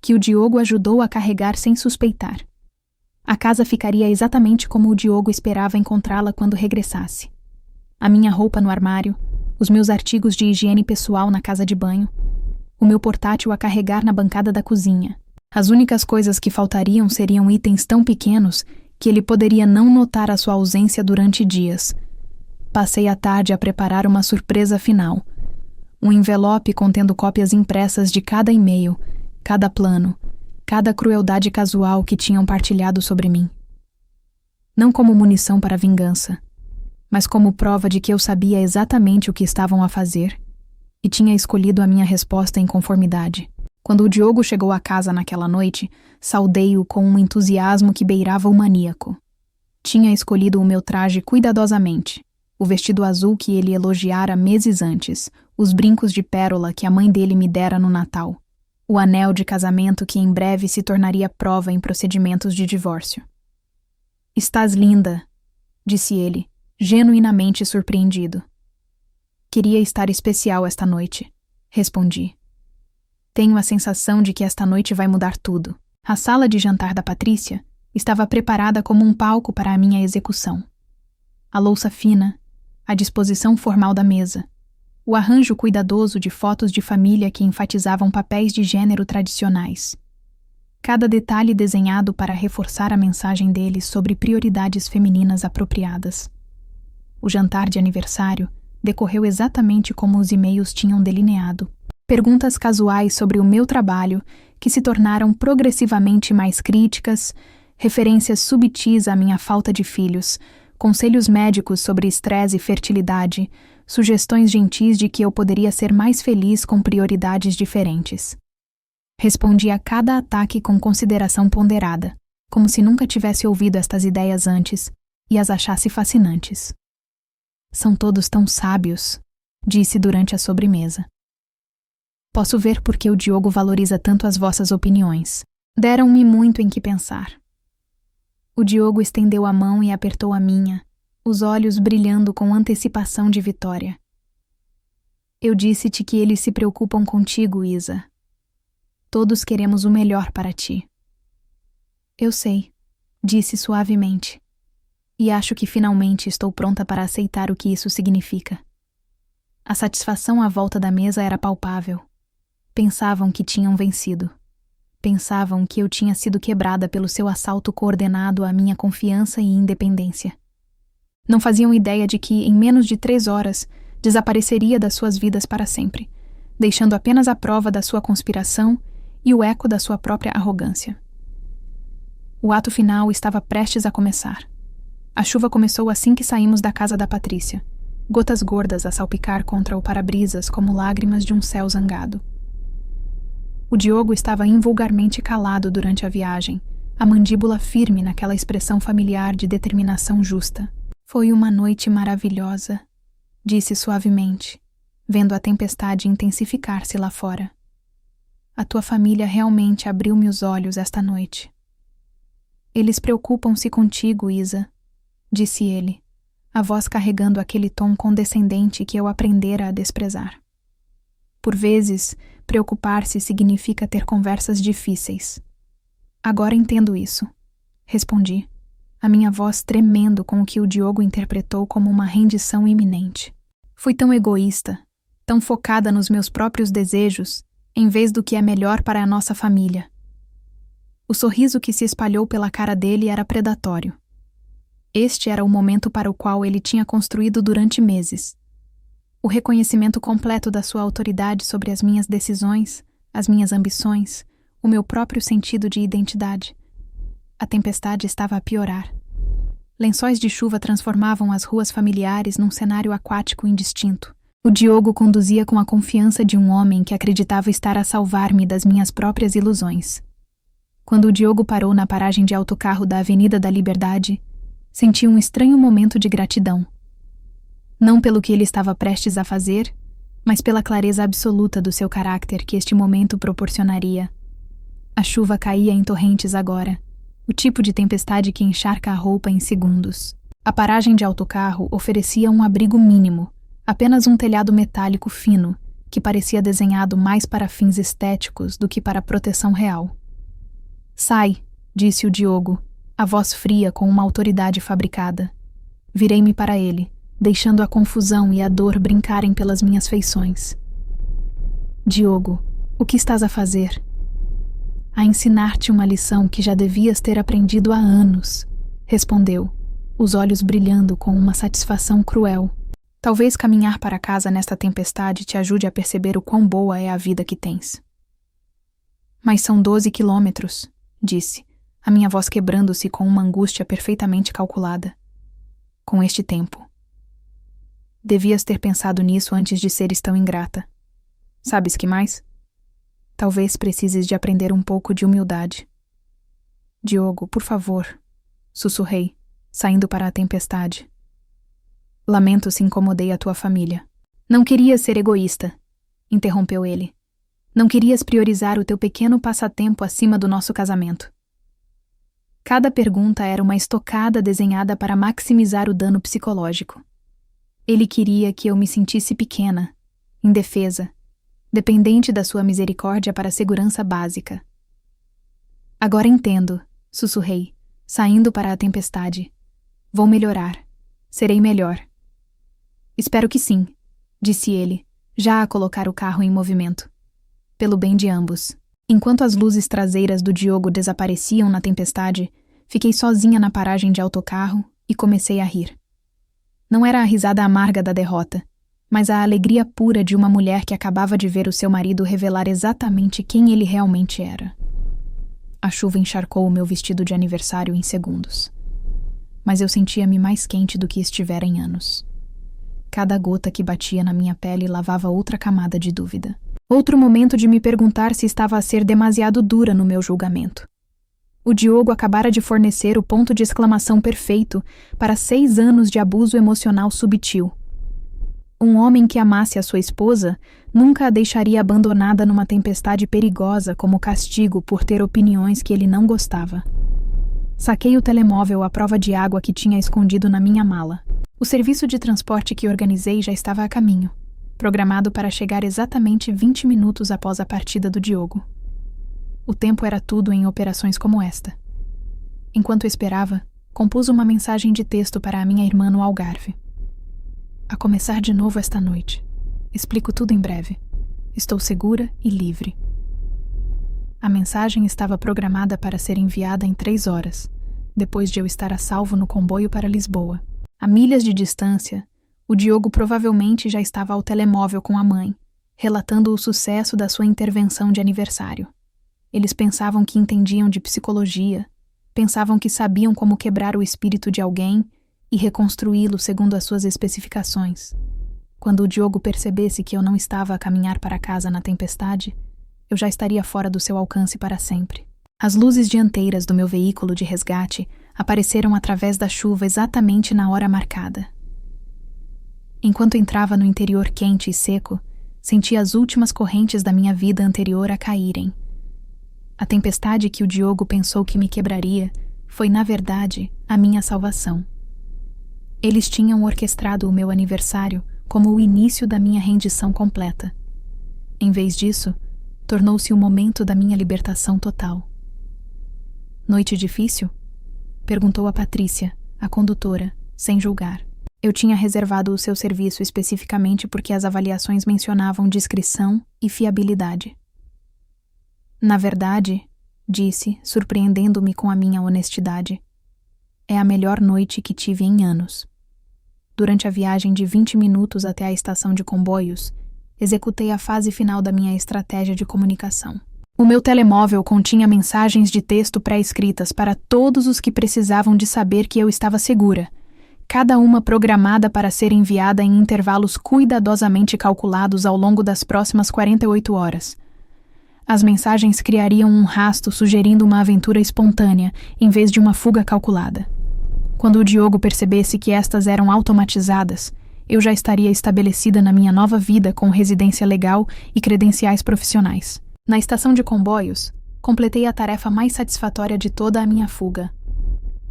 que o Diogo ajudou a carregar sem suspeitar. A casa ficaria exatamente como o Diogo esperava encontrá-la quando regressasse. A minha roupa no armário, os meus artigos de higiene pessoal na casa de banho, o meu portátil a carregar na bancada da cozinha. As únicas coisas que faltariam seriam itens tão pequenos que ele poderia não notar a sua ausência durante dias. Passei a tarde a preparar uma surpresa final. Um envelope contendo cópias impressas de cada e-mail, cada plano, cada crueldade casual que tinham partilhado sobre mim. Não como munição para vingança, mas como prova de que eu sabia exatamente o que estavam a fazer e tinha escolhido a minha resposta em conformidade. Quando o Diogo chegou à casa naquela noite, saudei-o com um entusiasmo que beirava o maníaco. Tinha escolhido o meu traje cuidadosamente, o vestido azul que ele elogiara meses antes, os brincos de pérola que a mãe dele me dera no Natal, o anel de casamento que em breve se tornaria prova em procedimentos de divórcio. "Estás linda", disse ele, genuinamente surpreendido. "Queria estar especial esta noite", respondi. "Tenho a sensação de que esta noite vai mudar tudo." A sala de jantar da Patrícia estava preparada como um palco para a minha execução. A louça fina, a disposição formal da mesa, o arranjo cuidadoso de fotos de família que enfatizavam papéis de gênero tradicionais. Cada detalhe desenhado para reforçar a mensagem deles sobre prioridades femininas apropriadas. O jantar de aniversário decorreu exatamente como os e-mails tinham delineado. Perguntas casuais sobre o meu trabalho, que se tornaram progressivamente mais críticas, referências subtis à minha falta de filhos, conselhos médicos sobre estresse e fertilidade, sugestões gentis de que eu poderia ser mais feliz com prioridades diferentes. Respondi a cada ataque com consideração ponderada, como se nunca tivesse ouvido estas ideias antes e as achasse fascinantes. "São todos tão sábios", disse durante a sobremesa. "Posso ver por que o Diogo valoriza tanto as vossas opiniões. Deram-me muito em que pensar." O Diogo estendeu a mão e apertou a minha, os olhos brilhando com antecipação de vitória. "Eu disse-te que eles se preocupam contigo, Isa. Todos queremos o melhor para ti." "Eu sei", disse suavemente. "E acho que finalmente estou pronta para aceitar o que isso significa." A satisfação à volta da mesa era palpável. Pensavam que tinham vencido. Pensavam que eu tinha sido quebrada pelo seu assalto coordenado à minha confiança e independência. Não faziam ideia de que, em menos de 3 horas, desapareceria das suas vidas para sempre, deixando apenas a prova da sua conspiração e o eco da sua própria arrogância. O ato final estava prestes a começar. A chuva começou assim que saímos da casa da Patrícia, gotas gordas a salpicar contra o para-brisas como lágrimas de um céu zangado. O Diogo estava invulgarmente calado durante a viagem, a mandíbula firme naquela expressão familiar de determinação justa. "Foi uma noite maravilhosa", disse suavemente, vendo a tempestade intensificar-se lá fora. "A tua família realmente abriu-me os olhos esta noite." "Eles preocupam-se contigo, Isa", disse ele, a voz carregando aquele tom condescendente que eu aprendera a desprezar. "Por vezes, preocupar-se significa ter conversas difíceis." "Agora entendo isso", respondi, a minha voz tremendo com o que o Diogo interpretou como uma rendição iminente. "Fui tão egoísta, tão focada nos meus próprios desejos, em vez do que é melhor para a nossa família." O sorriso que se espalhou pela cara dele era predatório. Este era o momento para o qual ele tinha construído durante meses. O reconhecimento completo da sua autoridade sobre as minhas decisões, as minhas ambições, o meu próprio sentido de identidade. A tempestade estava a piorar. Lençóis de chuva transformavam as ruas familiares num cenário aquático indistinto. O Diogo conduzia com a confiança de um homem que acreditava estar a salvar-me das minhas próprias ilusões. Quando o Diogo parou na paragem de autocarro da Avenida da Liberdade, senti um estranho momento de gratidão. Não pelo que ele estava prestes a fazer, mas pela clareza absoluta do seu caráter que este momento proporcionaria. A chuva caía em torrentes agora, o tipo de tempestade que encharca a roupa em segundos. A paragem de autocarro oferecia um abrigo mínimo, apenas um telhado metálico fino, que parecia desenhado mais para fins estéticos do que para proteção real. "Sai", disse o Diogo, a voz fria com uma autoridade fabricada. Virei-me para ele, deixando a confusão e a dor brincarem pelas minhas feições. Diogo, o que estás a fazer? A ensinar-te uma lição que já devias ter aprendido há anos, respondeu, os olhos brilhando com uma satisfação cruel. Talvez caminhar para casa nesta tempestade te ajude a perceber o quão boa é a vida que tens. Mas são 12 quilômetros, disse, a minha voz quebrando-se com uma angústia perfeitamente calculada. Com este tempo. Devias ter pensado nisso antes de seres tão ingrata. Sabes que mais? Talvez precises de aprender um pouco de humildade. Diogo, por favor, sussurrei, saindo para a tempestade. Lamento se incomodei a tua família. Não querias ser egoísta, interrompeu ele. Não querias priorizar o teu pequeno passatempo acima do nosso casamento. Cada pergunta era uma estocada desenhada para maximizar o dano psicológico. Ele queria que eu me sentisse pequena, indefesa, dependente da sua misericórdia para a segurança básica. Agora entendo, sussurrei, saindo para a tempestade. Vou melhorar. Serei melhor. Espero que sim, disse ele, já a colocar o carro em movimento. Pelo bem de ambos. Enquanto as luzes traseiras do Diogo desapareciam na tempestade, fiquei sozinha na paragem de autocarro e comecei a rir. Não era a risada amarga da derrota, mas a alegria pura de uma mulher que acabava de ver o seu marido revelar exatamente quem ele realmente era. A chuva encharcou o meu vestido de aniversário em segundos. Mas eu sentia-me mais quente do que estivera em anos. Cada gota que batia na minha pele lavava outra camada de dúvida. Outro momento de me perguntar se estava a ser demasiado dura no meu julgamento. O Diogo acabara de fornecer o ponto de exclamação perfeito para 6 anos de abuso emocional subtil. Um homem que amasse a sua esposa nunca a deixaria abandonada numa tempestade perigosa como castigo por ter opiniões que ele não gostava. Saquei o telemóvel à prova de água que tinha escondido na minha mala. O serviço de transporte que organizei já estava a caminho, programado para chegar exatamente 20 minutos após a partida do Diogo. O tempo era tudo em operações como esta. Enquanto esperava, compus uma mensagem de texto para a minha irmã no Algarve. A começar de novo esta noite. Explico tudo em breve. Estou segura e livre. A mensagem estava programada para ser enviada em 3 horas, depois de eu estar a salvo no comboio para Lisboa. A milhas de distância, o Diogo provavelmente já estava ao telemóvel com a mãe, relatando o sucesso da sua intervenção de aniversário. Eles pensavam que entendiam de psicologia, pensavam que sabiam como quebrar o espírito de alguém e reconstruí-lo segundo as suas especificações. Quando o Diogo percebesse que eu não estava a caminhar para casa na tempestade, eu já estaria fora do seu alcance para sempre. As luzes dianteiras do meu veículo de resgate apareceram através da chuva exatamente na hora marcada. Enquanto entrava no interior quente e seco, senti as últimas correntes da minha vida anterior a caírem. A tempestade que o Diogo pensou que me quebraria foi, na verdade, a minha salvação. Eles tinham orquestrado o meu aniversário como o início da minha rendição completa. Em vez disso, tornou-se o momento da minha libertação total. Noite difícil? Perguntou a Patrícia, a condutora, sem julgar. Eu tinha reservado o seu serviço especificamente porque as avaliações mencionavam discrição e fiabilidade. Na verdade, disse, surpreendendo-me com a minha honestidade, é a melhor noite que tive em anos. Durante a viagem de 20 minutos até a estação de comboios, executei a fase final da minha estratégia de comunicação. O meu telemóvel continha mensagens de texto pré-escritas para todos os que precisavam de saber que eu estava segura, cada uma programada para ser enviada em intervalos cuidadosamente calculados ao longo das próximas 48 horas. As mensagens criariam um rasto sugerindo uma aventura espontânea, em vez de uma fuga calculada. Quando o Diogo percebesse que estas eram automatizadas, eu já estaria estabelecida na minha nova vida com residência legal e credenciais profissionais. Na estação de comboios, completei a tarefa mais satisfatória de toda a minha fuga.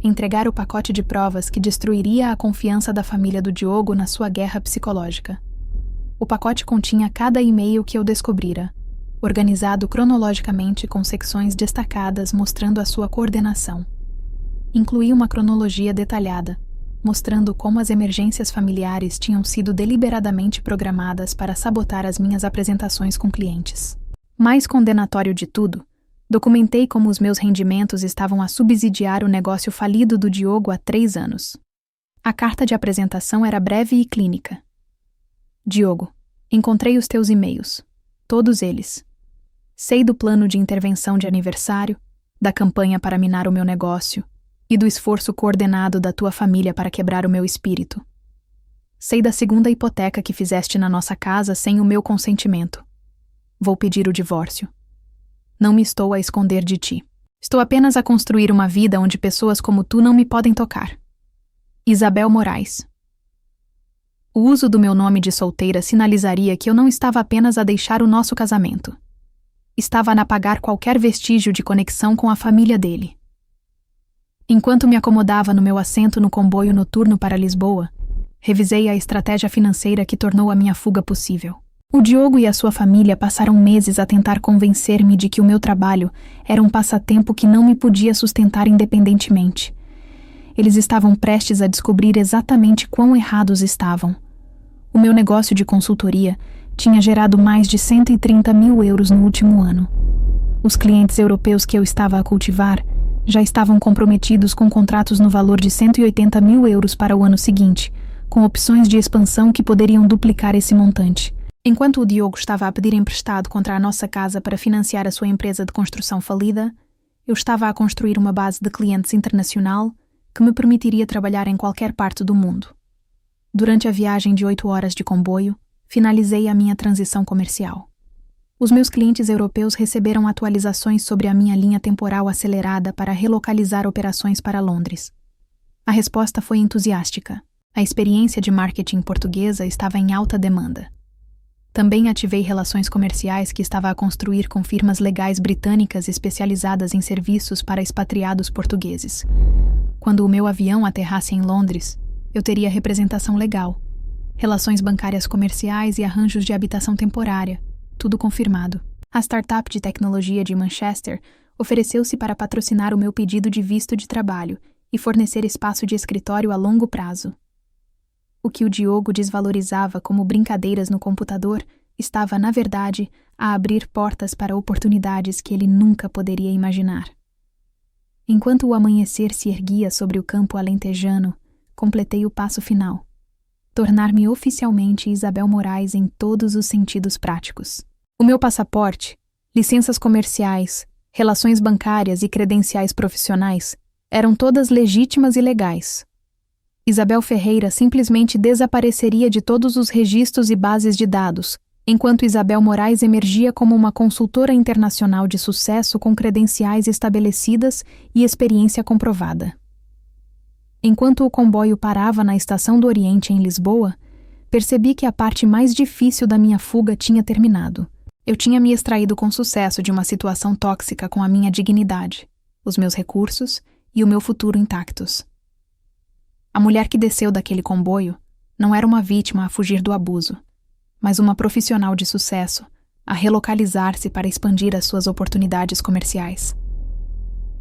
Entregar o pacote de provas que destruiria a confiança da família do Diogo na sua guerra psicológica. O pacote continha cada e-mail que eu descobrira, organizado cronologicamente com secções destacadas mostrando a sua coordenação. Incluí uma cronologia detalhada, mostrando como as emergências familiares tinham sido deliberadamente programadas para sabotar as minhas apresentações com clientes. Mais condenatório de tudo, documentei como os meus rendimentos estavam a subsidiar o negócio falido do Diogo há 3 anos. A carta de apresentação era breve e clínica. Diogo, encontrei os teus e-mails. Todos eles. Sei do plano de intervenção de aniversário, da campanha para minar o meu negócio e do esforço coordenado da tua família para quebrar o meu espírito. Sei da segunda hipoteca que fizeste na nossa casa sem o meu consentimento. Vou pedir o divórcio. Não me estou a esconder de ti. Estou apenas a construir uma vida onde pessoas como tu não me podem tocar. Isabel Moraes. O uso do meu nome de solteira sinalizaria que eu não estava apenas a deixar o nosso casamento. Estava a apagar qualquer vestígio de conexão com a família dele. Enquanto me acomodava no meu assento no comboio noturno para Lisboa, revisei a estratégia financeira que tornou a minha fuga possível. O Diogo e a sua família passaram meses a tentar convencer-me de que o meu trabalho era um passatempo que não me podia sustentar independentemente. Eles estavam prestes a descobrir exatamente quão errados estavam. O meu negócio de consultoria tinha gerado mais de 130 mil euros no último ano. Os clientes europeus que eu estava a cultivar já estavam comprometidos com contratos no valor de 180 mil euros para o ano seguinte, com opções de expansão que poderiam duplicar esse montante. Enquanto o Diogo estava a pedir emprestado contra a nossa casa para financiar a sua empresa de construção falida, eu estava a construir uma base de clientes internacional que me permitiria trabalhar em qualquer parte do mundo. Durante a viagem de 8 horas de comboio, finalizei a minha transição comercial. Os meus clientes europeus receberam atualizações sobre a minha linha temporal acelerada para relocalizar operações para Londres. A resposta foi entusiástica. A experiência de marketing portuguesa estava em alta demanda. Também ativei relações comerciais que estava a construir com firmas legais britânicas especializadas em serviços para expatriados portugueses. Quando o meu avião aterrasse em Londres, eu teria representação legal, relações bancárias comerciais e arranjos de habitação temporária, tudo confirmado. A startup de tecnologia de Manchester ofereceu-se para patrocinar o meu pedido de visto de trabalho e fornecer espaço de escritório a longo prazo. O que o Diogo desvalorizava como brincadeiras no computador estava, na verdade, a abrir portas para oportunidades que ele nunca poderia imaginar. Enquanto o amanhecer se erguia sobre o campo alentejano, completei o passo final: tornar-me oficialmente Isabel Moraes em todos os sentidos práticos. O meu passaporte, licenças comerciais, relações bancárias e credenciais profissionais eram todas legítimas e legais. Isabel Ferreira simplesmente desapareceria de todos os registros e bases de dados, enquanto Isabel Moraes emergia como uma consultora internacional de sucesso com credenciais estabelecidas e experiência comprovada. Enquanto o comboio parava na Estação do Oriente em Lisboa, percebi que a parte mais difícil da minha fuga tinha terminado. Eu tinha me extraído com sucesso de uma situação tóxica com a minha dignidade, os meus recursos e o meu futuro intactos. A mulher que desceu daquele comboio não era uma vítima a fugir do abuso, mas uma profissional de sucesso a relocalizar-se para expandir as suas oportunidades comerciais.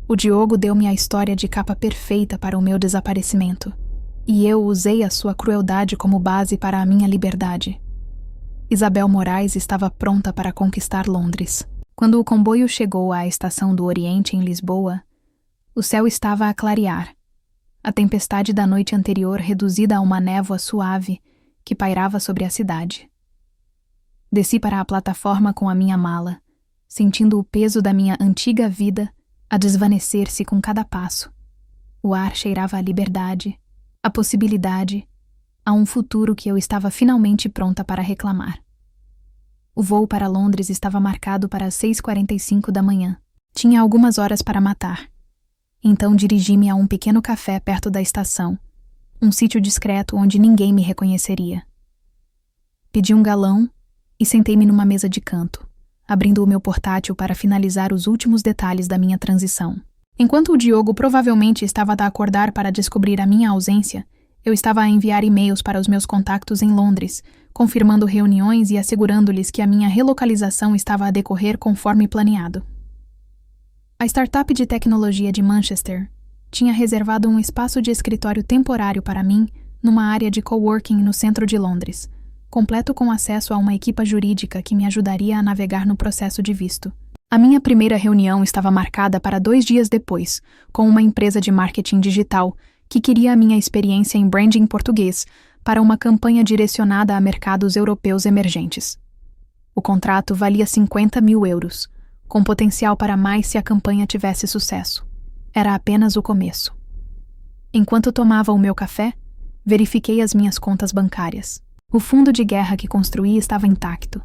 O Diogo deu-me a história de capa perfeita para o meu desaparecimento, e eu usei a sua crueldade como base para a minha liberdade. Isabel Moraes estava pronta para conquistar Londres. Quando o comboio chegou à Estação do Oriente em Lisboa, o céu estava a clarear. A tempestade da noite anterior reduzida a uma névoa suave que pairava sobre a cidade. Desci para a plataforma com a minha mala, sentindo o peso da minha antiga vida a desvanecer-se com cada passo. O ar cheirava a liberdade, a possibilidade, a um futuro que eu estava finalmente pronta para reclamar. O voo para Londres estava marcado para as 6h45 da manhã. Tinha algumas horas para matar. Então dirigi-me a um pequeno café perto da estação, um sítio discreto onde ninguém me reconheceria. Pedi um galão e sentei-me numa mesa de canto, abrindo o meu portátil para finalizar os últimos detalhes da minha transição. Enquanto o Diogo provavelmente estava a acordar para descobrir a minha ausência, eu estava a enviar e-mails para os meus contactos em Londres, confirmando reuniões e assegurando-lhes que a minha relocalização estava a decorrer conforme planeado. A startup de tecnologia de Manchester tinha reservado um espaço de escritório temporário para mim numa área de coworking no centro de Londres, completo com acesso a uma equipa jurídica que me ajudaria a navegar no processo de visto. A minha primeira reunião estava marcada para 2 dias depois, com uma empresa de marketing digital que queria a minha experiência em branding português para uma campanha direcionada a mercados europeus emergentes. O contrato valia 50 mil euros, com potencial para mais se a campanha tivesse sucesso. Era apenas o começo. Enquanto tomava o meu café, verifiquei as minhas contas bancárias. O fundo de guerra que construí estava intacto,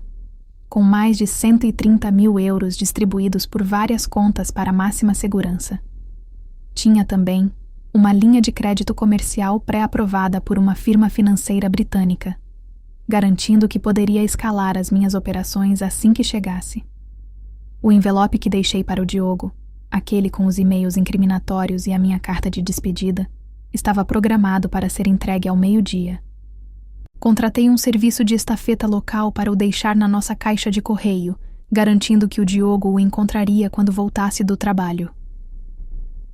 com mais de 130 mil euros distribuídos por várias contas para máxima segurança. Tinha também uma linha de crédito comercial pré-aprovada por uma firma financeira britânica, garantindo que poderia escalar as minhas operações assim que chegasse. O envelope que deixei para o Diogo, aquele com os e-mails incriminatórios e a minha carta de despedida, estava programado para ser entregue ao meio-dia. Contratei um serviço de estafeta local para o deixar na nossa caixa de correio, garantindo que o Diogo o encontraria quando voltasse do trabalho.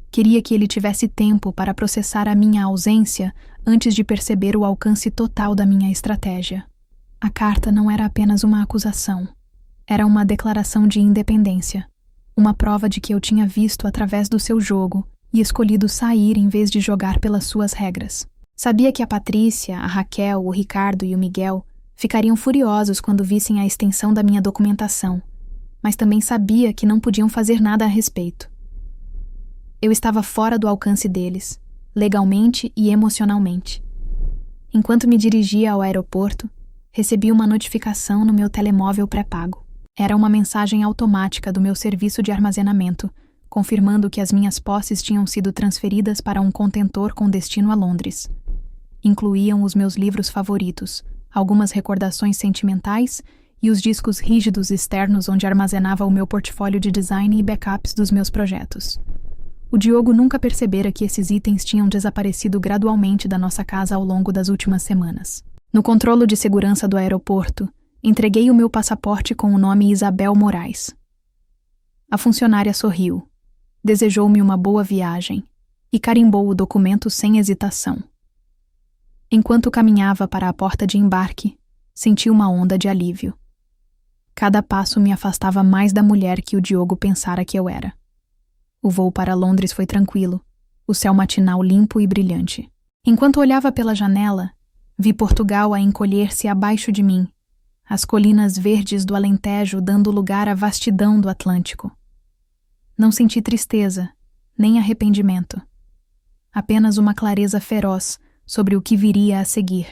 Queria que ele tivesse tempo para processar a minha ausência antes de perceber o alcance total da minha estratégia. A carta não era apenas uma acusação. Era uma declaração de independência, uma prova de que eu tinha visto através do seu jogo e escolhido sair em vez de jogar pelas suas regras. Sabia que a Patrícia, a Raquel, o Ricardo e o Miguel ficariam furiosos quando vissem a extensão da minha documentação, mas também sabia que não podiam fazer nada a respeito. Eu estava fora do alcance deles, legalmente e emocionalmente. Enquanto me dirigia ao aeroporto, recebi uma notificação no meu telemóvel pré-pago. Era uma mensagem automática do meu serviço de armazenamento, confirmando que as minhas posses tinham sido transferidas para um contentor com destino a Londres. Incluíam os meus livros favoritos, algumas recordações sentimentais e os discos rígidos externos onde armazenava o meu portfólio de design e backups dos meus projetos. O Diogo nunca percebera que esses itens tinham desaparecido gradualmente da nossa casa ao longo das últimas semanas. No controlo de segurança do aeroporto, entreguei o meu passaporte com o nome Isabel Moraes. A funcionária sorriu, desejou-me uma boa viagem e carimbou o documento sem hesitação. Enquanto caminhava para a porta de embarque, senti uma onda de alívio. Cada passo me afastava mais da mulher que o Diogo pensara que eu era. O voo para Londres foi tranquilo, o céu matinal limpo e brilhante. Enquanto olhava pela janela, vi Portugal a encolher-se abaixo de mim, as colinas verdes do Alentejo dando lugar à vastidão do Atlântico. Não senti tristeza, nem arrependimento. Apenas uma clareza feroz sobre o que viria a seguir.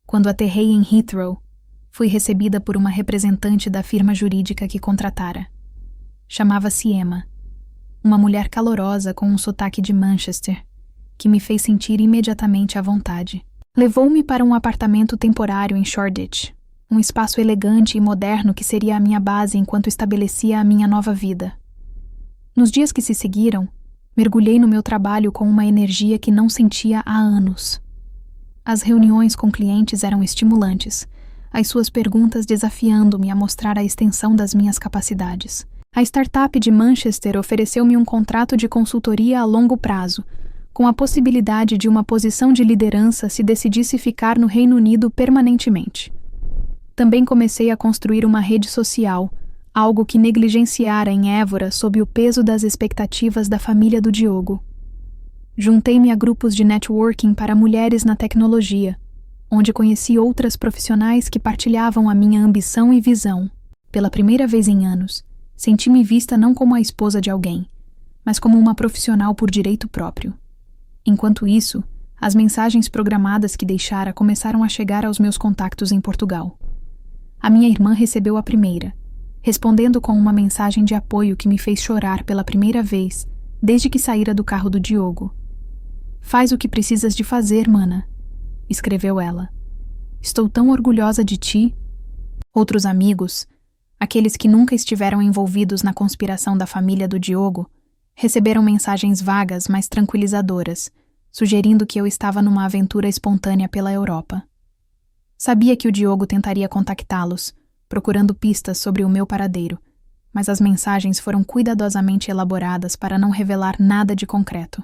Quando aterrei em Heathrow, fui recebida por uma representante da firma jurídica que contratara. Chamava-se Emma, uma mulher calorosa com um sotaque de Manchester, que me fez sentir imediatamente à vontade. Levou-me para um apartamento temporário em Shoreditch, um espaço elegante e moderno que seria a minha base enquanto estabelecia a minha nova vida. Nos dias que se seguiram, mergulhei no meu trabalho com uma energia que não sentia há anos. As reuniões com clientes eram estimulantes, as suas perguntas desafiando-me a mostrar a extensão das minhas capacidades. A startup de Manchester ofereceu-me um contrato de consultoria a longo prazo, com a possibilidade de uma posição de liderança se decidisse ficar no Reino Unido permanentemente. Também comecei a construir uma rede social, algo que negligenciara em Évora sob o peso das expectativas da família do Diogo. Juntei-me a grupos de networking para mulheres na tecnologia, onde conheci outras profissionais que partilhavam a minha ambição e visão. Pela primeira vez em anos, senti-me vista não como a esposa de alguém, mas como uma profissional por direito próprio. Enquanto isso, as mensagens programadas que deixara começaram a chegar aos meus contactos em Portugal. A minha irmã recebeu a primeira, respondendo com uma mensagem de apoio que me fez chorar pela primeira vez desde que saíra do carro do Diogo. "Faz o que precisas de fazer, mana", escreveu ela. "Estou tão orgulhosa de ti." Outros amigos, aqueles que nunca estiveram envolvidos na conspiração da família do Diogo, receberam mensagens vagas, mas tranquilizadoras, sugerindo que eu estava numa aventura espontânea pela Europa. Sabia que o Diogo tentaria contactá-los, procurando pistas sobre o meu paradeiro, mas as mensagens foram cuidadosamente elaboradas para não revelar nada de concreto.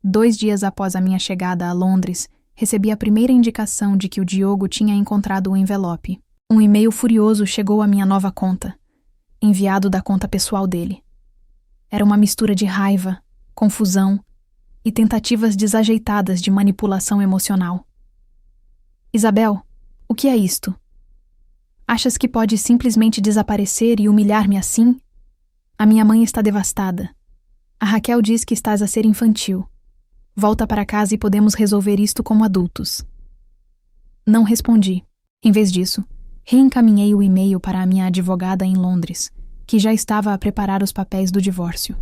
2 dias após a minha chegada a Londres, recebi a primeira indicação de que o Diogo tinha encontrado o envelope. Um e-mail furioso chegou à minha nova conta, enviado da conta pessoal dele. Era uma mistura de raiva, confusão e tentativas desajeitadas de manipulação emocional. Isabel, o que é isto? Achas que pode simplesmente desaparecer e humilhar-me assim? A minha mãe está devastada. A Raquel diz que estás a ser infantil. Volta para casa e podemos resolver isto como adultos. Não respondi. Em vez disso, reencaminhei o e-mail para a minha advogada em Londres, que já estava a preparar os papéis do divórcio.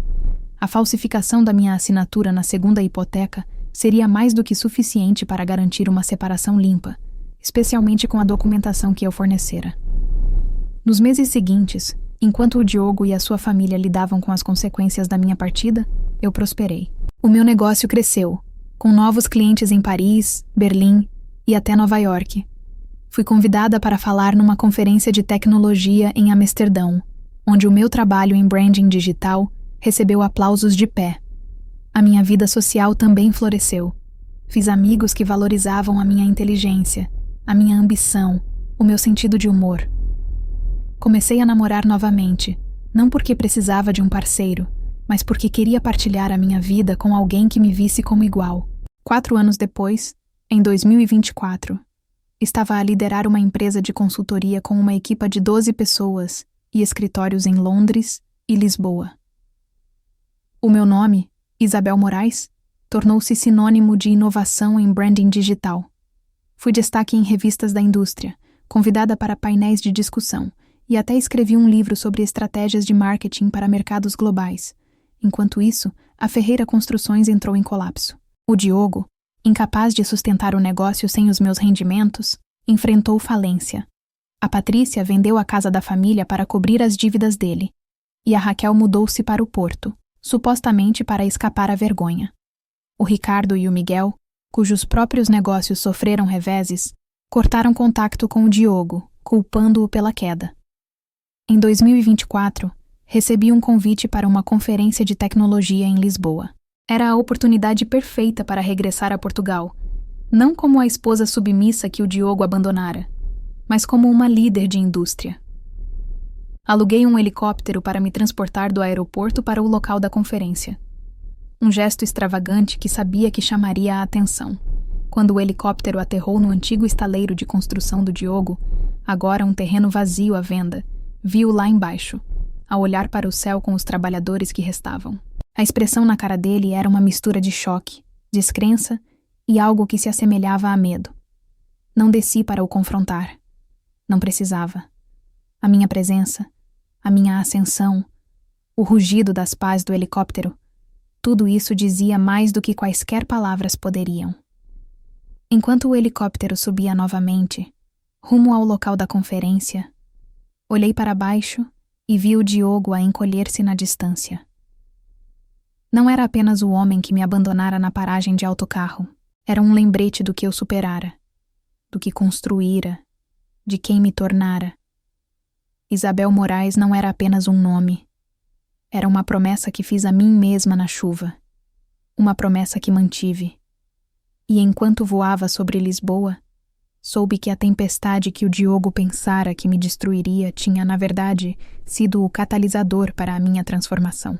A falsificação da minha assinatura na segunda hipoteca seria mais do que suficiente para garantir uma separação limpa, especialmente com a documentação que eu fornecera. Nos meses seguintes, enquanto o Diogo e a sua família lidavam com as consequências da minha partida, eu prosperei. O meu negócio cresceu, com novos clientes em Paris, Berlim e até Nova York. Fui convidada para falar numa conferência de tecnologia em Amsterdão, onde o meu trabalho em branding digital recebeu aplausos de pé. A minha vida social também floresceu. Fiz amigos que valorizavam a minha inteligência, a minha ambição, o meu sentido de humor. Comecei a namorar novamente, não porque precisava de um parceiro, mas porque queria partilhar a minha vida com alguém que me visse como igual. 4 anos depois, em 2024, estava a liderar uma empresa de consultoria com uma equipa de 12 pessoas e escritórios em Londres e Lisboa. O meu nome, Isabel Moraes, tornou-se sinônimo de inovação em branding digital. Fui destaque em revistas da indústria, convidada para painéis de discussão e até escrevi um livro sobre estratégias de marketing para mercados globais. Enquanto isso, a Ferreira Construções entrou em colapso. O Diogo, incapaz de sustentar o negócio sem os meus rendimentos, enfrentou falência. A Patrícia vendeu a casa da família para cobrir as dívidas dele, e a Raquel mudou-se para o Porto, supostamente para escapar à vergonha. O Ricardo e o Miguel, cujos próprios negócios sofreram reveses, cortaram contato com o Diogo, culpando-o pela queda. Em 2024, recebi um convite para uma conferência de tecnologia em Lisboa. Era a oportunidade perfeita para regressar a Portugal, não como a esposa submissa que o Diogo abandonara, mas como uma líder de indústria. Aluguei um helicóptero para me transportar do aeroporto para o local da conferência. Um gesto extravagante que sabia que chamaria a atenção. Quando o helicóptero aterrou no antigo estaleiro de construção do Diogo, agora um terreno vazio à venda, vi-o lá embaixo, a olhar para o céu com os trabalhadores que restavam. A expressão na cara dele era uma mistura de choque, descrença e algo que se assemelhava a medo. Não desci para o confrontar. Não precisava. A minha presença, a minha ascensão, o rugido das pás do helicóptero, tudo isso dizia mais do que quaisquer palavras poderiam. Enquanto o helicóptero subia novamente, rumo ao local da conferência, olhei para baixo e vi o Diogo a encolher-se na distância. Não era apenas o homem que me abandonara na paragem de autocarro. Era um lembrete do que eu superara, do que construíra, de quem me tornara. Isabel Moraes não era apenas um nome. Era uma promessa que fiz a mim mesma na chuva. Uma promessa que mantive. E enquanto voava sobre Lisboa, soube que a tempestade que o Diogo pensara que me destruiria tinha, na verdade, sido o catalisador para a minha transformação.